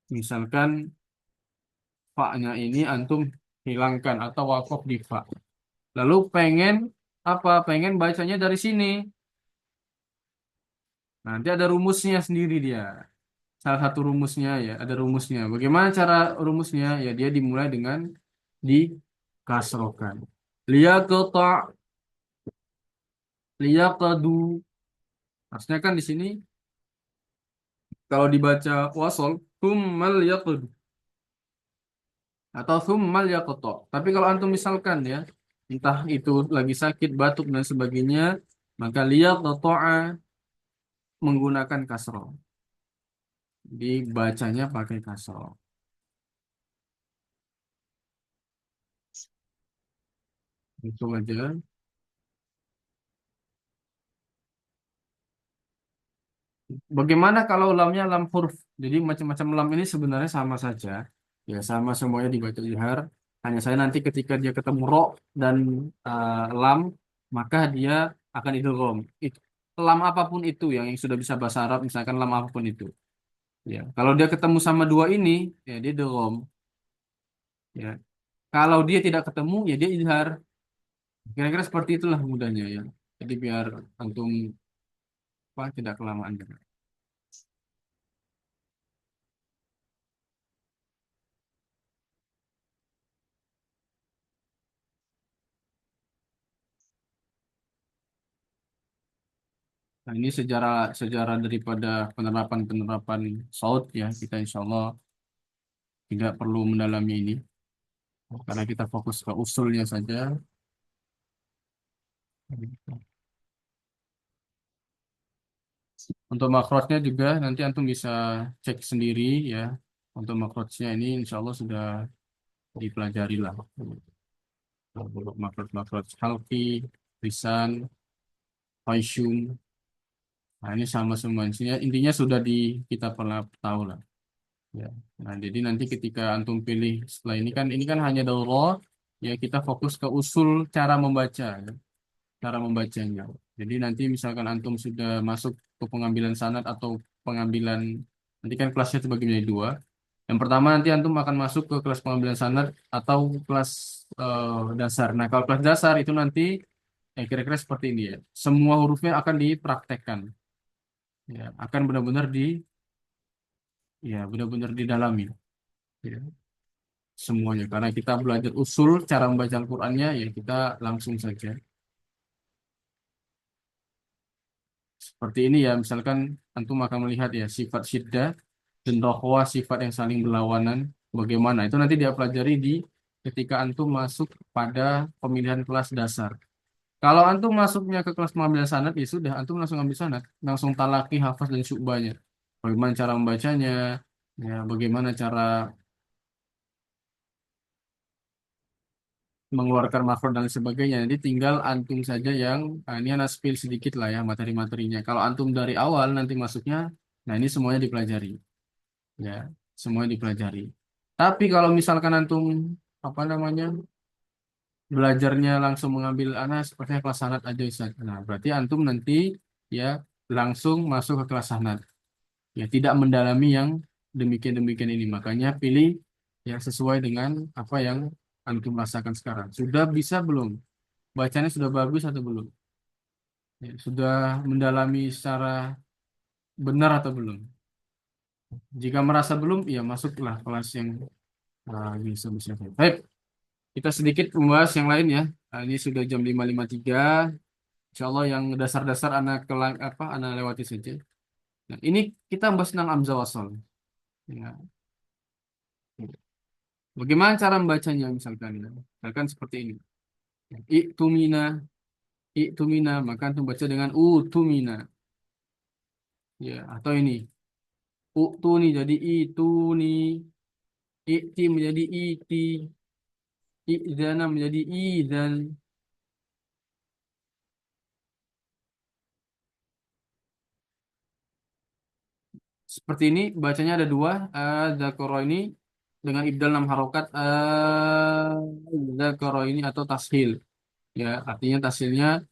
Misalkan fa-nya ini antum hilangkan atau wakaf di fa. Lalu pengen apa? Pengen bacanya dari sini. Nanti ada rumusnya sendiri dia. Salah satu rumusnya ya, ada rumusnya. Bagaimana cara rumusnya? Ya dia dimulai dengan dikasrokan. Liyaqta, liyaqadu. Harusnya kan di sini kalau dibaca wasol, tsummal yaqdu atau tsummal yaqta. Tapi kalau antum misalkan ya, entah itu lagi sakit, batuk dan sebagainya, maka liyaqta'a menggunakan kasroh. Dibacanya pakai kasroh. Itu aja. Bagaimana kalau lamnya lam huruf? Jadi macam-macam lam ini sebenarnya sama saja. Ya sama semuanya dibaca izhar. Hanya saya nanti ketika dia ketemu ro dan lam, maka dia akan idgham. Itu lam apapun itu yang sudah bisa bahasa Arab, misalkan lam apapun itu. Ya, kalau dia ketemu sama dua ini, ya dia idgham. Ya, kalau dia tidak ketemu, ya dia izhar. Kira-kira seperti itulah mudahnya ya. Jadi biar antum apa tidak kelamaan. Nah, ini sejarah sejarah daripada penerapan-penerapan saud ya. Kita insya Allah tidak perlu mendalami ini karena kita fokus ke usulnya saja. Untuk makrotnya juga nanti antum bisa cek sendiri ya. Untuk makrotnya ini insya Allah sudah dipelajari lah. Untuk makrot-makrot halki, lisan, faishum. Nah, ini sama semua. Intinya sudah kita pernah tahu lah. Ya. Nah, jadi nanti ketika antum pilih setelah ini kan hanya daurah, ya kita fokus ke usul cara membaca, ya. Cara membacanya. Jadi nanti misalkan antum sudah masuk ke pengambilan sanad atau pengambilan nanti kan kelasnya terbagi menjadi dua. Yang pertama nanti antum akan masuk ke kelas pengambilan sanad atau kelas dasar. Nah, kalau kelas dasar itu nanti kira-kira seperti ini ya. Semua hurufnya akan dipraktekkan. Ya, akan benar-benar benar-benar didalami. Ya. Semuanya karena kita belajar usul cara membaca Al-Qur'annya ya kita langsung saja seperti ini ya misalkan antum akan melihat ya sifat syiddah dan rokhwah sifat yang saling berlawanan bagaimana itu nanti dia pelajari di ketika antum masuk pada pemilihan kelas dasar kalau antum masuknya ke kelas pengambilan sanad ya sudah antum langsung ambil sanad langsung talaki hafaz dan syu'bahnya bagaimana cara membacanya ya bagaimana cara mengeluarkan makro dan sebagainya. Nanti tinggal antum saja yang ini anak spill sedikit lah ya materi-materinya. Kalau antum dari awal nanti masuknya, nah ini semuanya dipelajari, ya semuanya dipelajari. Tapi kalau misalkan antum apa namanya belajarnya langsung mengambil anak sepertinya kelas sanad aja Ustaz. Nah berarti antum nanti ya langsung masuk ke kelas sanad, ya tidak mendalami yang demikian-demikian ini. Makanya pilih yang sesuai dengan apa yang antum rasakan sekarang. Sudah bisa belum? Bacanya sudah bagus atau belum? Ya, sudah mendalami secara benar atau belum? Jika merasa belum, ya masuklah kelas yang bisa bisa. Baik, kita sedikit membahas yang lain ya. Nah, ini sudah jam 5.53. Insya Allah yang dasar-dasar anak lewati saja. Nah, ini kita bahas tentang Hamzah wasal. Ya. Bagaimana cara membacanya misalkan? Ya. Misalkan seperti ini. I'tumina, i'tumina, maka antum baca dengan utumina. Ya, atau ini. U'tuni jadi ituni, i'ti menjadi iti, i'zana menjadi idzan. Seperti ini bacanya ada dua. Dzakara ini dengan ibdal 6 harokat. Dzakara ini atau tashil. Ya, artinya tashilnya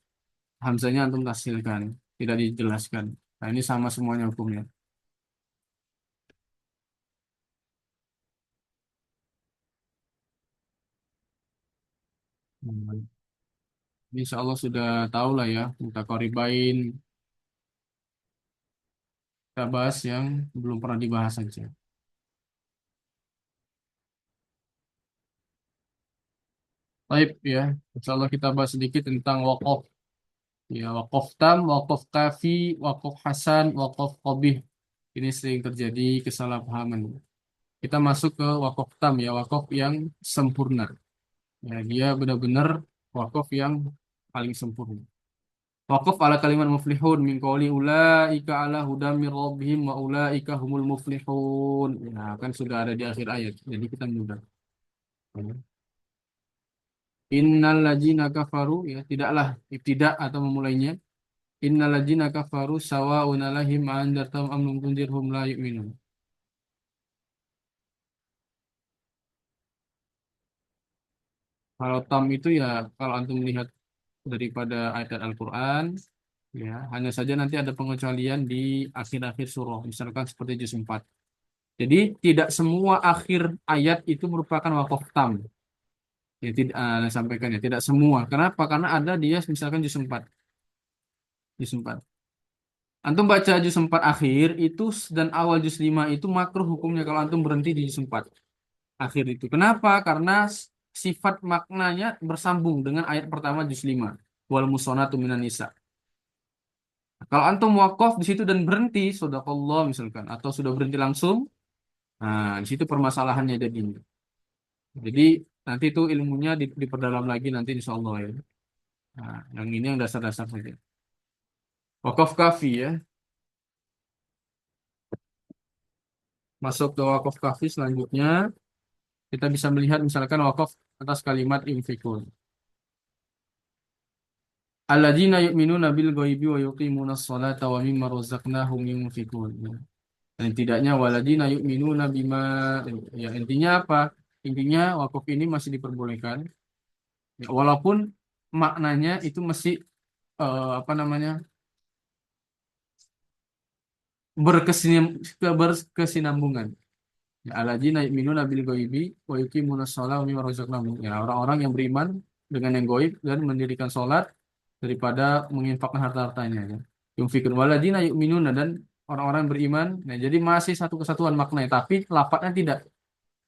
hamzanya antum tashilkan, tidak dijelaskan. Nah, ini sama semuanya hukumnya. Hmm. Ini insya Allah sudah tahu lah ya, mutaqaribain. Kita bahas yang belum pernah dibahas saja. Baik ya, insya Allah kita bahas sedikit tentang waqaf. Ya, waqaf tam, waqaf kafi, waqaf hasan, waqaf qabih. Ini sering terjadi kesalahpahaman. Kita masuk ke waqaf tam ya, waqaf yang sempurna. Ya, dia benar-benar waqaf yang paling sempurna. Waqaf ala kalimat muflihun min qawli ulaika ala hudam min rabbihim wa ulaika humul muflihun. Ya, kan sudah ada di akhir ayat. Jadi kita mudah. Innal ladzina kafaru ya tidaklah ibtidak atau memulainya. Innal ladzina kafaru sawa'un alaihim andartum am lam tundirhum la yu'minun. Kalau tam itu ya kalau antum melihat daripada ayat Al-Qur'an ya hanya saja nanti ada pengecualian di akhir-akhir surah misalkan seperti juz 4. Jadi tidak semua akhir ayat itu merupakan waqaf tam. Ya tidak saya sampaikan ya tidak semua. Kenapa? Karena ada dia misalkan juz 4. Juz 4. Antum baca juz 4 akhir itu dan awal juz 5 itu makruh hukumnya kalau antum berhenti di juz 4 akhir itu. Kenapa? Karena sifat maknanya bersambung dengan ayat pertama juz 5. Wal musonatu minan nisa. Kalau antum wakaf di situ dan berhenti, sadaqallah misalkan, atau sudah berhenti langsung, nah di situ permasalahannya jadinya. Jadi nanti itu ilmunya diperdalam lagi nanti insya Allah ya. Nah, yang ini yang dasar-dasar saja. Wakaf kafi ya. Masuk ke wakaf kafi selanjutnya. Kita bisa melihat misalkan wakaf atas kalimat yunfikun. Alladzina yu'minuna bil ghaibi wa yuqimunas sholata wa mimma razaqnahum yunfikun. Dan tidaknya waladina yu'minuna bima ya intinya apa? Intinya wakaf ini masih diperbolehkan. Ya, walaupun maknanya itu masih apa namanya? Berkesinambungan. Ya, alladzina yu'minuna bil ghaibi wa yuqimunas sholata wa mimma razaqnahum. Ya, orang-orang yang beriman dengan yang gaib dan mendirikan sholat daripada menginfakkan harta-hartanya ya. Yunfikun waladina yu'minuna dan orang-orang beriman. Nah, jadi masih satu kesatuan maknanya tapi lafadznya tidak,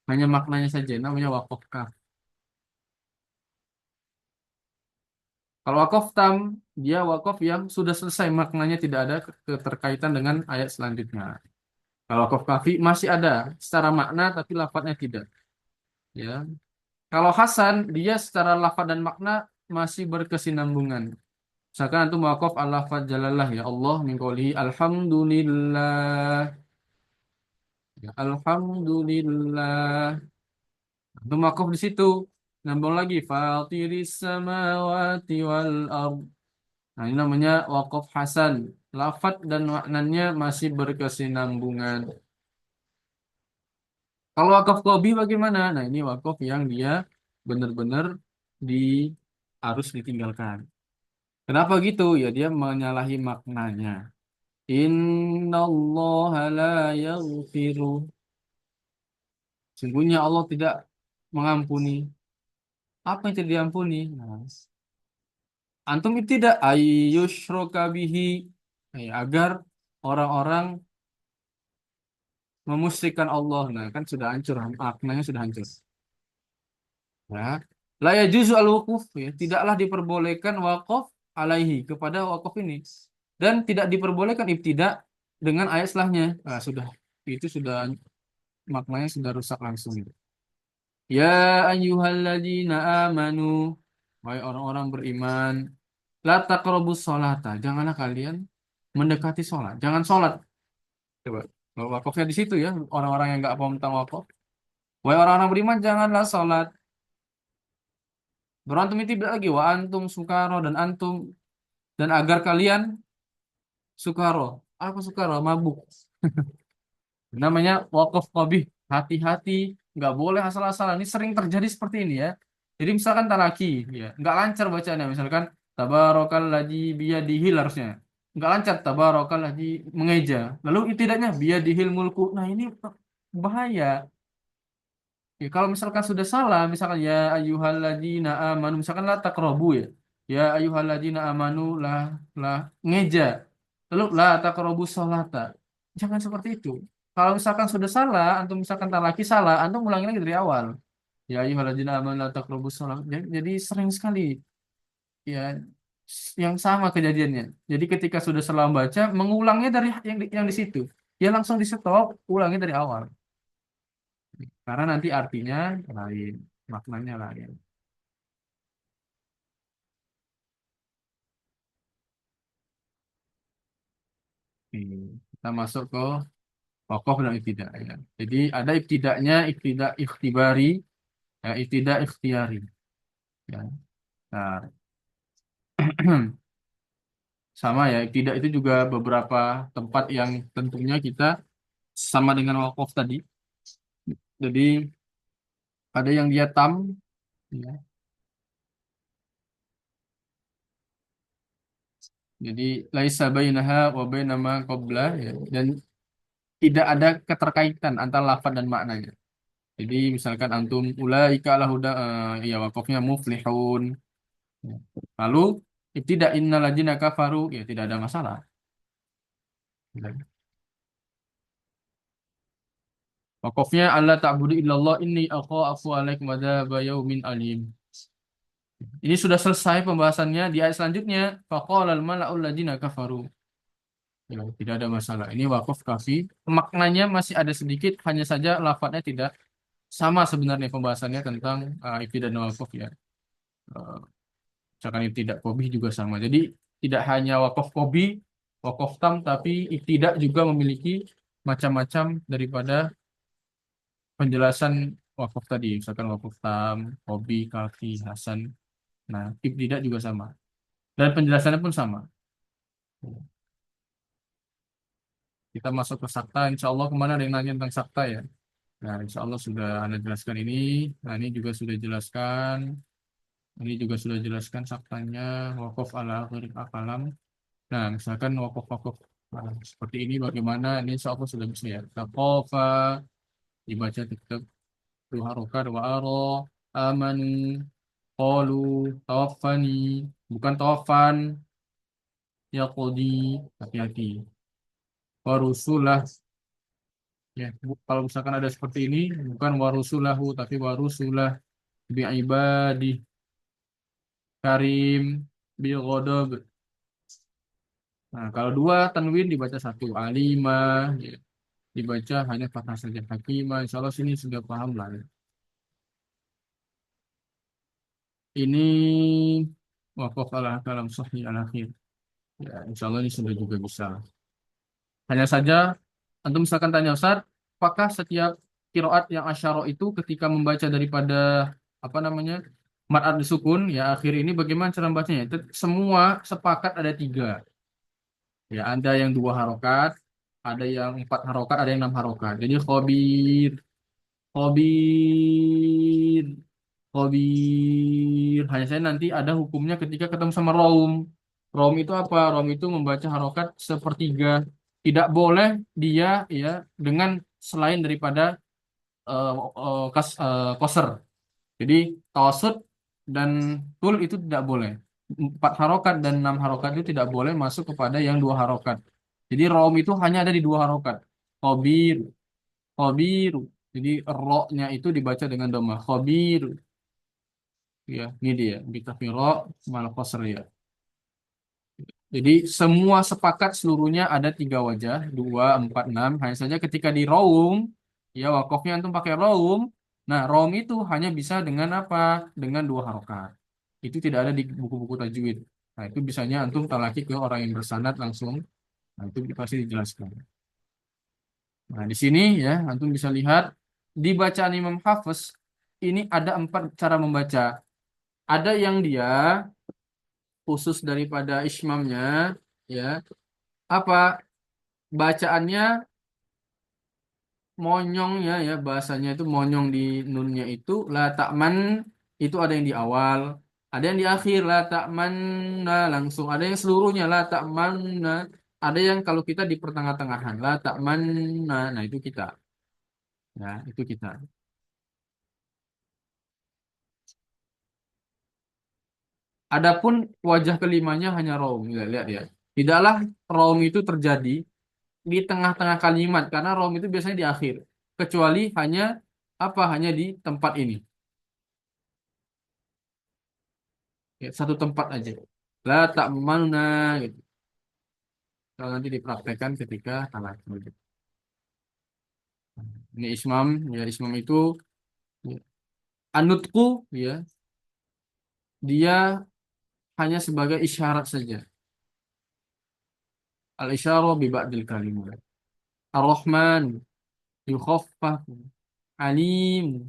hanya maknanya saja namanya wakaf kaf. Kalau wakaf tam dia wakaf yang sudah selesai maknanya tidak ada keterkaitan dengan ayat selanjutnya. Kalau wakaf kafi masih ada secara makna tapi lafadznya tidak ya. Kalau hasan dia secara lafadz dan makna masih berkesinambungan. Misalkan antum wakaf al-lafadz jalalah ya Allah min qoulihi alhamdulillah. Ya, alhamdulillah. Antum wakaf di situ. Nambung lagi fatiris samawati wal ard. Nah, ini namanya wakaf hasan. Lafadz dan maknanya masih berkesinambungan. Kalau wakaf qobi bagaimana? Nah, ini wakaf yang dia benar-benar di harus ditinggalkan. Kenapa gitu? Ya dia menyalahi maknanya. Innallaha la yaghfiru. Sungguhnya Allah tidak mengampuni. Apa yang tidak diampuni? Nah, antum itu tidak ayyusyraka bihi. Agar orang-orang memusyrikan Allah. Nah, kan sudah hancur, maknanya sudah hancur. Ya. La yajuzu al-wuquf ya, tidaklah diperbolehkan wakaf alaihi, kepada wakaf ini, dan tidak diperbolehkan ibtidak dengan ayat setelahnya. Nah, sudah itu sudah maknanya sudah rusak langsung. Ya ayyuhalladzina amanu, wahai orang-orang beriman, la taqrabus sholata, janganlah kalian mendekati sholat. Jangan sholat. Coba. Kalau wakafnya di situ ya, orang-orang yang nggak paham tentang wakaf. Wahai orang-orang beriman, janganlah sholat. Berantum itu tidak lagi wa antum sukaro dan antum, dan agar kalian sukaro. Apa sukaro? Mabuk. Namanya wakaf qabih. Hati-hati, nggak boleh asal-asalan. Ini sering terjadi seperti ini ya. Jadi misalkan talaki, ya, nggak lancar bacaannya. Misalkan tabarokalladzi biyadihil harusnya. Nggak lancar tabarokalladzi mengeja. Lalu tidaknya biyadihil mulku. Nah ini bahaya. Ya, kalau misalkan sudah salah, misalkan ya ayyuhalladzina amanu, misalkan la taqrabu ya. Ya ayyuhalladzina amanu lah ngeja. Lalu la taqrabu sholata. Jangan seperti itu. Kalau misalkan sudah salah, antum misalkan tak lagi salah, antum ulangi lagi dari awal. Ya ayyuhalladzina amanu la taqrabu sholat. Jadi sering sekali ya yang sama kejadiannya. Jadi ketika sudah salah baca, mengulangnya dari yang di situ. Ya langsung di stop, ulangi dari awal. Karena nanti artinya lain, maknanya lain. Oke, kita masuk ke pokok dan ibtidak ya. Jadi ada ibtidaknya, ibtidak ikhtibari, ya, ibtidak ikhtiari. Ya. Nah, sama ya, ibtidak itu juga beberapa tempat yang tentunya kita sama dengan wakaf tadi. Jadi ada yang dia tam, ya. Jadi laisa bainaha wa baina ma qabla ya. Dan tidak ada keterkaitan antara lafaz dan maknanya. Jadi misalkan antum ulaika lahuda ya wakafnya muflihun. Ya. Lalu ibtidak innal ladzina kafaru ya tidak ada masalah. Wakafnya Allah ta'budu illallah inni akhafu alaikum adzab yaumin alim. Ini sudah selesai pembahasannya di ayat selanjutnya. Faqala al-mala'ul ladzina kafaru. Ya, tidak ada masalah. Ini wakaf kafi. Maknanya masih ada sedikit, hanya saja lafadznya tidak sama sebenarnya pembahasannya tentang ibtidak dan wakaf ya. Uh, Misalkan ibtidak qabih juga sama. Jadi tidak hanya wakaf qabih, wakaf tam, tapi ibtidak juga memiliki macam-macam daripada penjelasan wakaf tadi. Misalkan wakaf tam, qabih, kafi, hasan. Nah, ibtidak juga sama. Dan penjelasannya pun sama. Kita masuk ke sakta. Insya Allah kemana ada yang nanya tentang sakta ya. Nah, insya Allah sudah Anda jelaskan ini. Nah, ini juga sudah jelaskan. Ini juga sudah jelaskan saktanya. Wakaf ala akhir kalam. Nah, misalkan wakaf-wakaf seperti ini bagaimana? Ini insya Allah sudah bisa ya. Takofa, dibaca tetap dua harokat, wa aro, amanu, qalu, tawaffani. Bukan tawafan, ya qodi. Hati-hati. Warusulah. Ya, kalau misalkan ada seperti ini, bukan warusulahu, tapi warusulah bi'ibadi karim bil ghadab. Nah, kalau dua tanwin dibaca satu alimah, ya, dibaca hanya fathah saja hakimah. Insya Allah sini sudah paham lah ya. Ini waqaf ala kalam sahih al akhir. Ya, insya Allah ini sudah juga bisa. Hanya saja, antum misalkan tanya Ustaz, apakah setiap kiroat yang asyara itu ketika membaca daripada apa namanya mad ad sukun ya akhir ini bagaimana cara membacanya? Semua sepakat ada tiga. Ya, ada yang dua harokat, ada yang empat harokat, ada yang enam harokat. Jadi khobir, khobir, khobir. Hanya saya nanti ada hukumnya ketika ketemu sama rom. Rom itu apa? Rom itu membaca harokat sepertiga. Tidak boleh dia ya dengan selain daripada eh, koser. Jadi tawasud dan tul itu tidak boleh. Empat harokat dan enam harokat itu tidak boleh masuk kepada yang dua harokat. Jadi rom itu hanya ada di dua harokat. Khobir, khobir. Jadi ro-nya itu dibaca dengan doma. Khobir. Ya, ini dia. Bitafiro mal qasr ya. Jadi semua sepakat seluruhnya ada tiga wajah, dua, empat, enam. Hanya saja ketika di raum, ya wakofnya antum pakai raum. Nah, raum itu hanya bisa dengan apa? Dengan dua harokat. Itu tidak ada di buku-buku tajwid. Nah, itu bisanya antum talaki ke orang yang bersanad langsung. Nah, itu pasti dijelaskan. Nah, di sini ya, antum bisa lihat di bacaan Imam Hafiz ini ada empat cara membaca. Ada yang dia khusus daripada ismamnya, ya apa bacaannya monyongnya ya bahasanya itu monyong di nunnya itu la ta'man itu ada yang di awal, ada yang di akhir la ta'manna langsung, ada yang seluruhnya la ta'manna, ada yang kalau kita di pertengah-tengahan la ta'manna. Nah, itu kita. Ya, itu kita. Adapun wajah kelimanya hanya raum. Lihat, lihat ya. Tidaklah raum itu terjadi di tengah-tengah kalimat karena raum itu biasanya di akhir. Kecuali hanya apa? Hanya di tempat ini. Ya, satu tempat aja. La ta'manuna gitu. Kalau nanti dipraktekkan ketika talak. Gitu. Ini ismam, ya ismam itu ya, anutku ya, dia hanya sebagai isyarat saja. Al-isyarah bi ba'dil kalimat. Ar-Rahman yukhaffaf alim.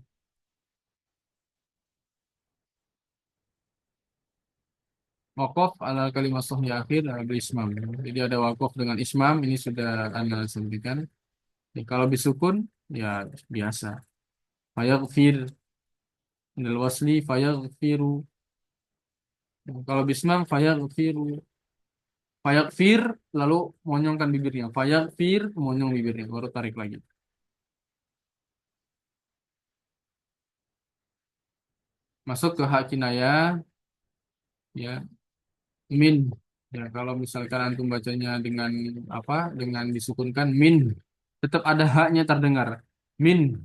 Wakaf ala kalimat sahih akhir bil ismam. Jadi ada wakaf dengan ismam ini sudah anda sebutkan. Jadi kalau bisukun ya biasa. Fayaghfir minal wasli fayaghfiru. Kalau bismam fayaghfiru. Fayaghfir lalu monyongkan bibirnya. Fayaghfir monyong bibirnya baru tarik lagi. Masuk ke hak kinayah ya min. Ya kalau misalkan antum bacanya dengan apa? Dengan disukunkan min tetap ada haknya terdengar. Min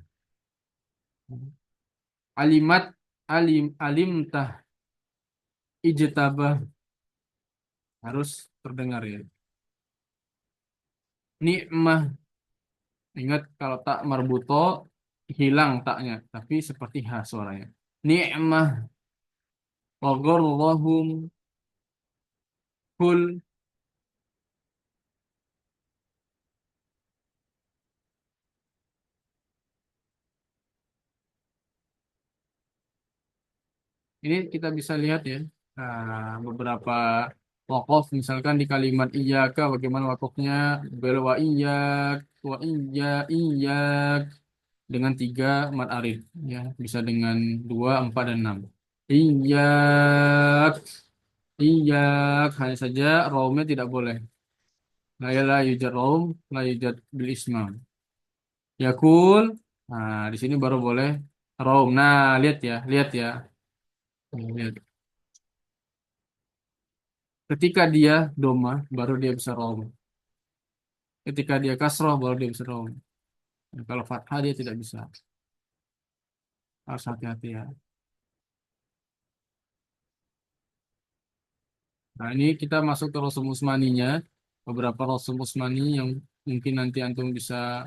alimat alim tah ijtabah harus terdengar ya. Nikmah ingat kalau tak marbuto hilang taknya tapi seperti ha suaranya. Nikmah wa gharrahum kul. Ini kita bisa lihat ya beberapa wakof misalkan di kalimat iyyaka bagaimana wakofnya bel wa iyak dengan tiga mad arif ya bisa dengan dua empat dan enam iyak iyak hanya saja raumnya tidak boleh la yujad raum la yujad bil ismam yakul. Nah di sini baru boleh raum. Nah lihat ya lihat ketika dia doma baru dia bisa raum, ketika dia kasroh baru dia bisa raum. Nah, kalau fathah dia tidak bisa, harus hati-hati ya. Nah, ini kita masuk ke Rasul Usmaninya. Beberapa Rasul Usmani yang mungkin nanti antum bisa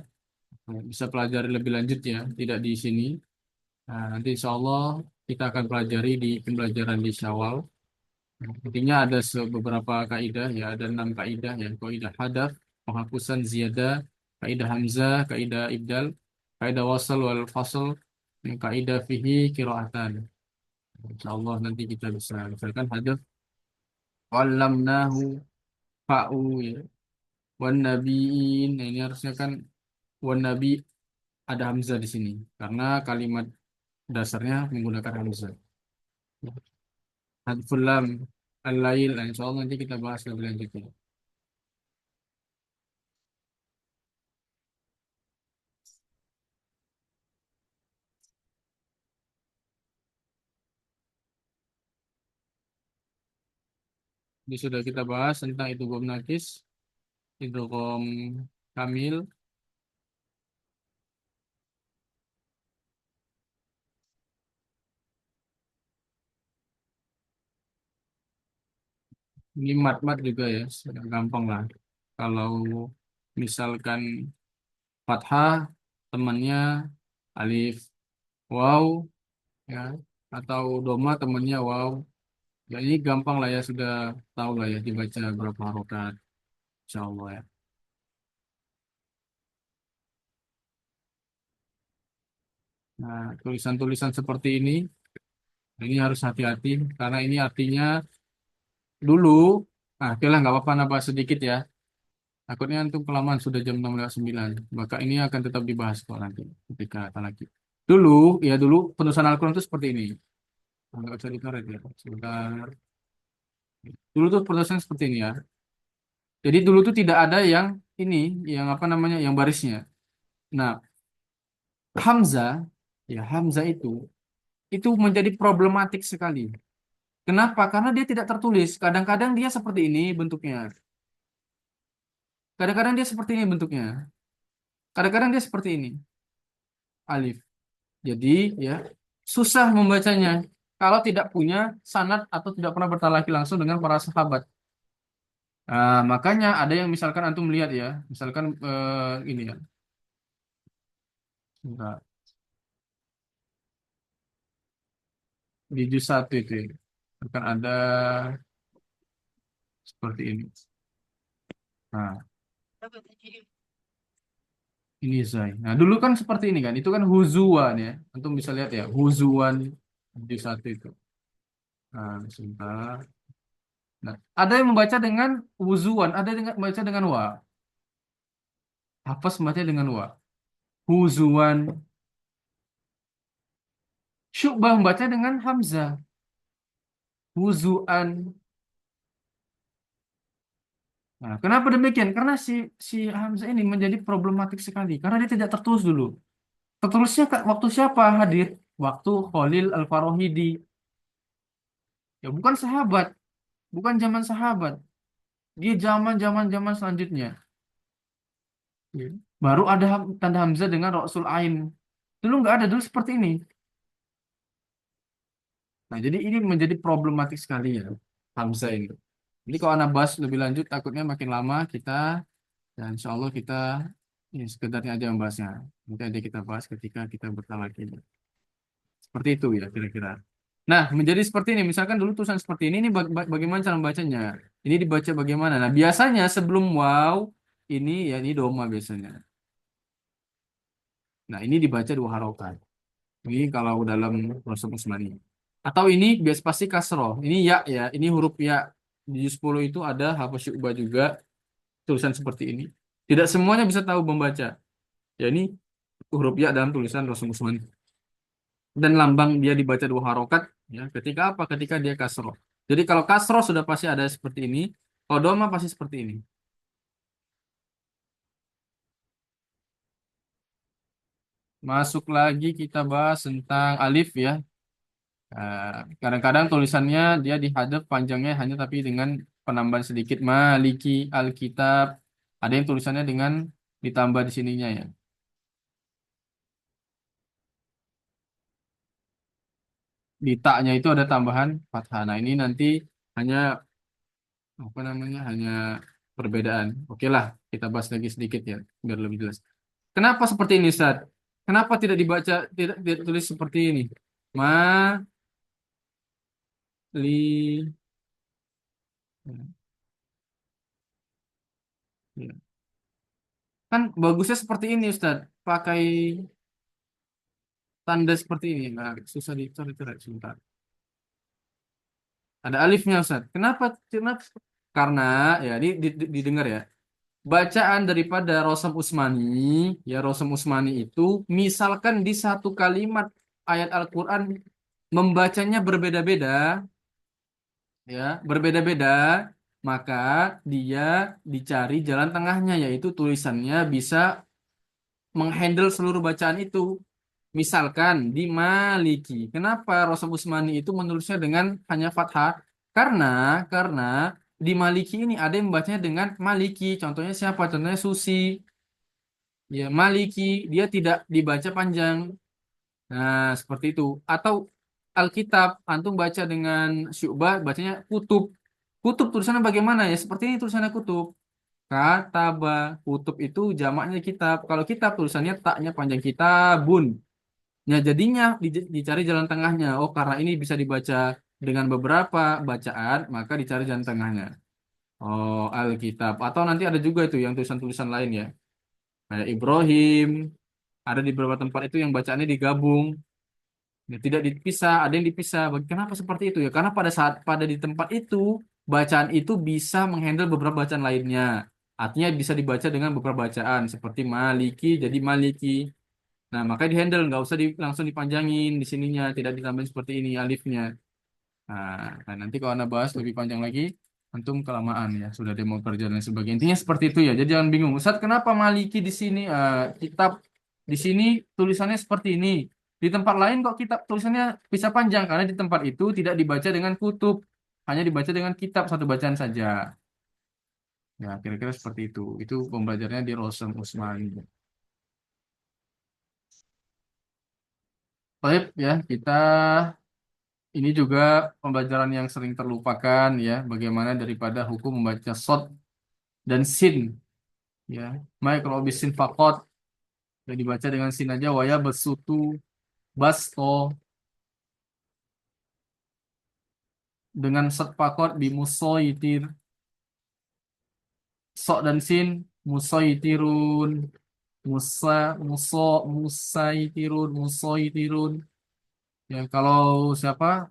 bisa pelajari lebih lanjut ya, tidak di sini. Nah, nanti insya Allah kita akan pelajari di pembelajaran di Syawal. Nah, intinya ada beberapa kaidah ya, ada 6 kaidah ya, kaidah hadaf, penghapusan ziyadah, kaidah hamzah, kaidah ibdal, kaidah wasal wal fasl, dan kaidah fihi qiraatan. Insya Allah nanti kita bisa misalkan hadaf, qalamnahu fa'u ya. Wan nabiin, nah, ini harusnya kan wan nabi ada hamzah di sini karena kalimat dasarnya menggunakan hamzah. Hadful lam al-lail, nah, insya Allah nanti kita bahas lebih lanjut ya. Ini sudah kita bahas tentang itu gom nakis, itu gom kamil. Ini mat-mat juga ya, sudah gampang lah. Kalau misalkan fathah temannya alif waw ya, atau doma temannya waw. Ya ini gampang lah ya, sudah tahu lah ya dibaca berapa harokat, insya Allah ya. Nah, tulisan-tulisan seperti ini harus hati-hati karena ini artinya dulu. Nah, oke lah nggak apa-apa nambah sedikit ya. Takutnya untuk kelamaan sudah jam 6:09. Maka ini akan tetap dibahas kok nanti ketika kita lagi. Dulu, ya dulu penulisan Al-Quran itu seperti ini. Nggak usah dikoret ya. Sebentar. Dulu tuh penulisan seperti ini ya. Jadi dulu tuh tidak ada yang ini, yang apa namanya, yang barisnya. Nah, Hamzah, ya Hamzah itu menjadi problematik sekali. Kenapa? Karena dia tidak tertulis. Kadang-kadang dia seperti ini bentuknya. Kadang-kadang dia seperti ini bentuknya. Kadang-kadang dia seperti ini. Alif. Jadi ya susah membacanya kalau tidak punya sanad atau tidak pernah bertalaki langsung dengan para sahabat. Nah, makanya ada yang misalkan antum melihat ya, misalkan ini ya, sebentar. Di juz 1 itu ya, akan ada seperti ini. Nah, ini Zai. Nah, dulu kan seperti ini kan, itu kan huzuan ya. Antum bisa lihat ya, huzuan juz 1 itu. Nah, sebentar. Nah, ada yang membaca dengan huzuan, ada yang membaca dengan wa. Hafaz membaca dengan wa. Huzuan. Syu'bah membaca dengan hamzah. Huzuan. Nah, kenapa demikian? Karena si hamzah ini menjadi problematik sekali. Karena dia tidak tertulis dulu. Tertulisnya waktu siapa hadir? Waktu Khalil Al-Farahidi. Ya bukan sahabat, bukan zaman sahabat. Dia zaman selanjutnya. Ya. Baru ada tanda hamzah dengan Rasul Ain. Dulu nggak ada, dulu seperti ini. Nah, jadi ini menjadi problematik sekali ya, hamzah ini. Jadi kalau Anda bahas lebih lanjut, takutnya makin lama kita, dan insya Allah kita ini sekedarnya aja membahasnya. Nanti aja kita bahas ketika kita bertalaki. Seperti itu ya kira-kira. Nah, menjadi seperti ini. Misalkan dulu tulisan seperti ini bagaimana cara membacanya? Ini dibaca bagaimana? Nah, biasanya sebelum wow, ini ya ini doma biasanya. Nah, ini dibaca dua harokat. Ini kalau dalam proses Usmani. Atau ini biasa pasti kasroh. Ini ya, ini huruf ya. Di juz 10 itu ada hafaz syu'bah juga tulisan seperti ini. Tidak semuanya bisa tahu membaca. Ya ini huruf ya dalam tulisan Rasul Usmani. Dan lambang dia dibaca dua harokat. Ya, ketika apa? Ketika dia kasroh. Jadi kalau kasroh sudah pasti ada seperti ini. Kalau doma pasti seperti ini. Masuk lagi kita bahas tentang alif ya. Kadang-kadang tulisannya dia dihadap panjangnya hanya tapi dengan penambahan sedikit Maliki Alkitab. Ada yang tulisannya dengan ditambah di sininya ya. Di taknya itu ada tambahan fathah. Nah, ini nanti hanya apa namanya? Hanya perbedaan. Oke lah, kita bahas lagi sedikit ya biar lebih jelas. Kenapa seperti ini, Ustaz? Kenapa tidak dibaca, tidak tulis seperti ini? Ma li ya. Kan bagusnya seperti ini, Ustaz. Pakai tanda seperti ini. Nah, susah dicoret-coret sebentar. Ada alifnya, Ustaz. Kenapa? Kenapa? Karena ya didengar ya. Bacaan daripada Rosam Usmani, ya Rosam Usmani itu misalkan di satu kalimat ayat Al-Qur'an membacanya berbeda-beda, ya, berbeda-beda, maka dia dicari jalan tengahnya yaitu tulisannya bisa menghandle seluruh bacaan itu. Misalkan di Maliki. Kenapa Rasul Usmani itu menulisnya dengan hanya fathah? Karena karena di Maliki ini ada yang membacanya dengan Maliki. Contohnya siapa? Contohnya Susi. Ya, Maliki dia tidak dibaca panjang. Nah, seperti itu. Atau Alkitab, antum baca dengan Syu'bah bacanya kutub. Kutub tulisannya bagaimana ya? Seperti ini tulisannya kutub. Kataba, kutub itu jamaknya kitab. Kalau kitab tulisannya taknya panjang kitabun. Nah, jadinya dicari jalan tengahnya. Oh, karena ini bisa dibaca dengan beberapa bacaan, maka dicari jalan tengahnya. Oh, Alkitab. Atau nanti ada juga itu yang tulisan-tulisan lain ya. Kayak Ibrahim. Ada di beberapa tempat itu yang bacaannya digabung. Ya, tidak dipisah, ada yang dipisah. Kenapa seperti itu ya? Karena pada di tempat itu, bacaan itu bisa menghandle beberapa bacaan lainnya. Artinya bisa dibaca dengan beberapa bacaan. Seperti Maliki, jadi Maliki. Nah, makanya dihandle, nggak usah langsung dipanjangin di sininya, tidak ditambahin seperti ini alifnya. Nah, nanti kalau Anda bahas lebih panjang lagi, antum kelamaan ya, sudah demo kerja dan sebagainya. Intinya seperti itu ya. Jadi jangan bingung. Ustaz, kenapa Maliki di sini kitab di sini tulisannya seperti ini. Di tempat lain kok kitab tulisannya bisa panjang karena di tempat itu tidak dibaca dengan kutub, hanya dibaca dengan kitab satu bacaan saja. Ya, kira-kira seperti itu. Itu pembelajarannya di Rosem Usman. Baik ya, kita ini juga pembelajaran yang sering terlupakan ya, bagaimana daripada hukum membaca sod dan sin ya. Baik kalau bisin fakot yang dibaca dengan sin aja waya besutu basto dengan sod fakot bimusoitir sok dan sin musoitirun musa muso musaitirun musoitirun ya kalau siapa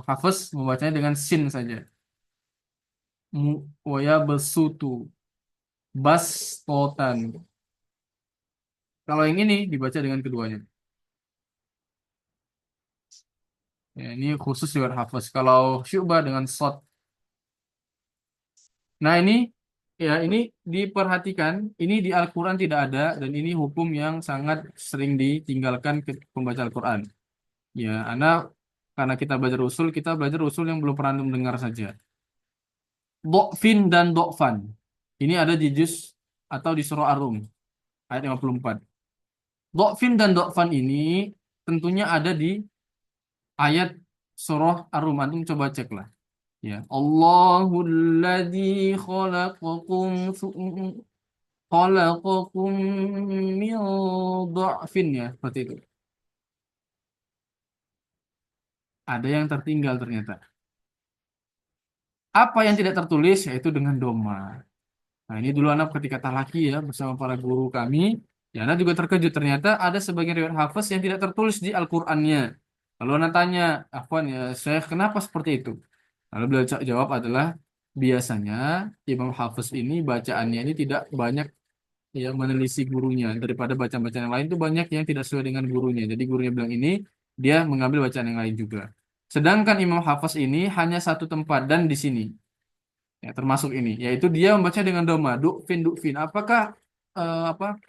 Hafiz membacanya dengan sin saja waya besutu bastotan. Kalau yang ini dibaca dengan keduanya. Ya, ini khusus riwayat Hafiz. Kalau Syu'bah dengan Shad. Nah, ini diperhatikan, ini di Al-Qur'an tidak ada dan ini hukum yang sangat sering ditinggalkan ke pembaca Al-Qur'an. Ya, karena kita belajar usul yang belum pernah mendengar saja. Do'fin dan do'fan. Ini ada di juz atau di surah Ar-Rum ayat 54. Do'fin dan do'fan ini tentunya ada di ayat surah Ar-Rum. Antum coba cek lah. Ya, Allahul ladzi khalaqakum khalaqakum min dha'fin ya, seperti itu. Ada yang tertinggal ternyata. Apa yang tidak tertulis yaitu dengan doma. Nah, ini dulu anak ketika talaki ya bersama para guru kami, ya anak juga terkejut ternyata ada sebagian riwayat hafaz yang tidak tertulis di Al-Qur'annya. Lalu anak tanya, Afwan ya, saya kenapa seperti itu? Lalu beliau jawab adalah biasanya Imam Hafiz ini bacaannya ini tidak banyak ya menelisik gurunya daripada bacaan-bacaan yang lain tuh banyak yang tidak sesuai dengan gurunya. Jadi gurunya bilang ini dia mengambil bacaan yang lain juga. Sedangkan Imam Hafiz ini hanya satu tempat dan di sini ya termasuk ini yaitu dia membaca dengan doma dukfin dukfin. Apakah apa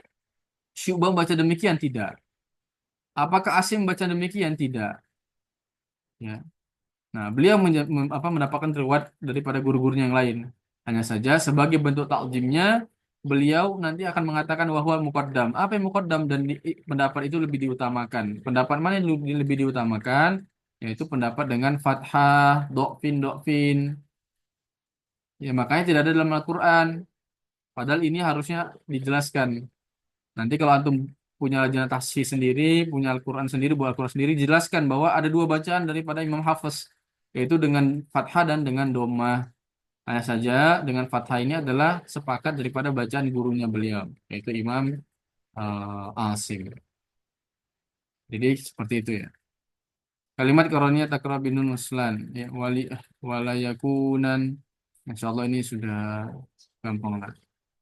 Syu'bah baca demikian? Tidak. Apakah Asim baca demikian? Tidak. Ya. Nah, beliau mendapatkan riwayat daripada guru-gurunya yang lain. Hanya saja sebagai bentuk takjimnya, beliau nanti akan mengatakan bahwa muqaddam. Apa yang muqaddam dan pendapat itu lebih diutamakan. Pendapat mana yang lebih diutamakan? Yaitu pendapat dengan fathah, dokfin, dokfin. Ya, makanya tidak ada dalam Al-Quran. Padahal ini harusnya dijelaskan. Nanti kalau antum punya lajnah tahsis sendiri, punya Al-Quran sendiri, buat Al-Quran sendiri, jelaskan bahwa ada dua bacaan daripada Imam Hafiz, yaitu dengan fathah dan dengan dhammah. Hanya saja dengan fathah ini adalah sepakat daripada bacaan gurunya beliau, yaitu Imam Asim. Jadi seperti itu ya. Kalimat qaraniyah takrab binun nuslan, ya walayakunan. Insya Allah ini sudah gampang lah.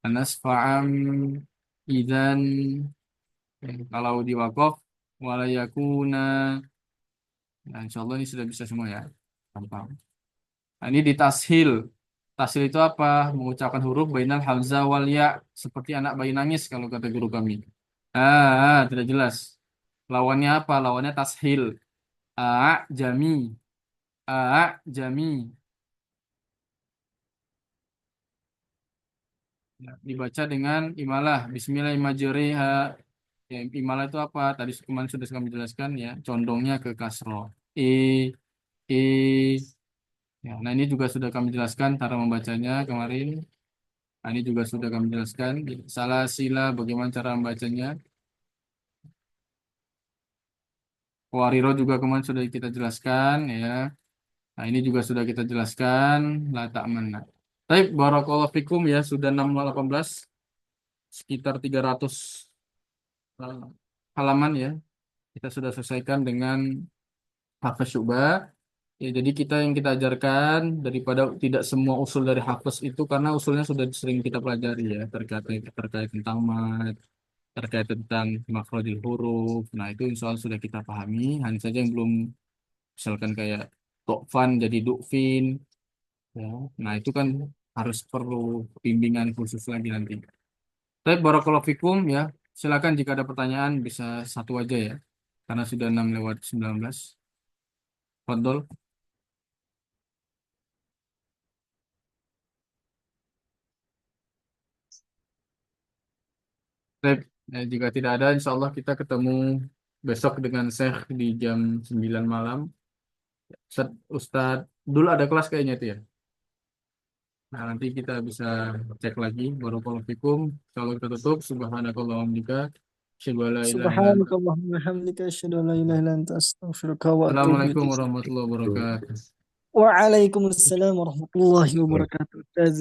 Anasfa'am idan kalau di wakaf walayakuna. Nah, insya Allah ini sudah bisa semua ya. Gampang. Nah, ini di tashil. Tashil itu apa? Mengucapkan huruf bainal hamzah wal ya seperti anak bayi nangis kalau kata guru kami. Tidak jelas. Lawannya apa? Lawannya tashil. A jami. Jami. Ya, dibaca dengan imalah. Bismillahirrahmanirrahim. Ya, imalah itu apa? Tadi kemarin sudah kami jelaskan ya. Condongnya ke kasroh. E, e, Ya, nah ini juga sudah kami jelaskan cara membacanya kemarin. Nah, ini juga sudah kami jelaskan. Salah sila bagaimana cara membacanya. Wariro juga kemarin sudah kita jelaskan ya. Nah, ini juga sudah kita jelaskan. La ta'manna. Baik, barakallahu fikum ya, sudah 618 sekitar 300 eh, halaman ya. Kita sudah selesaikan dengan Hafiz Syu'bah. Ya, jadi kita yang kita ajarkan daripada tidak semua usul dari Hafiz itu karena usulnya sudah sering kita pelajari ya terkait terkait tentang mat, terkait tentang makhrajul huruf. Nah, itu insya Allah sudah kita pahami. Hanya saja yang belum misalkan kayak Tokfan jadi Dukfin ya. Nah, itu kan harus perlu bimbingan khusus lagi nanti. Tapi barakallahu fikum ya. Silakan jika ada pertanyaan bisa satu aja ya. Karena sudah 6:19. Fadol. Baik, jika tidak ada, insya Allah kita ketemu besok dengan Syekh di jam 9 malam. Ustadz, dulu ada kelas kayaknya itu ya. Nah, nanti kita bisa cek lagi. Barakallahu fikum. Kalau kita tutup, subhanakallahumma wa bihamdika, asyhadu an la ilaha illa anta. Subhanakallahumma hamdika asyhadu an la ilaha illa anta astaghfiruka wa atubu Assalamualaikum ilaik. warahmatullahi wabarakatuh. Waalaikumsalam warahmatullahi wabarakatuh. Ustaz.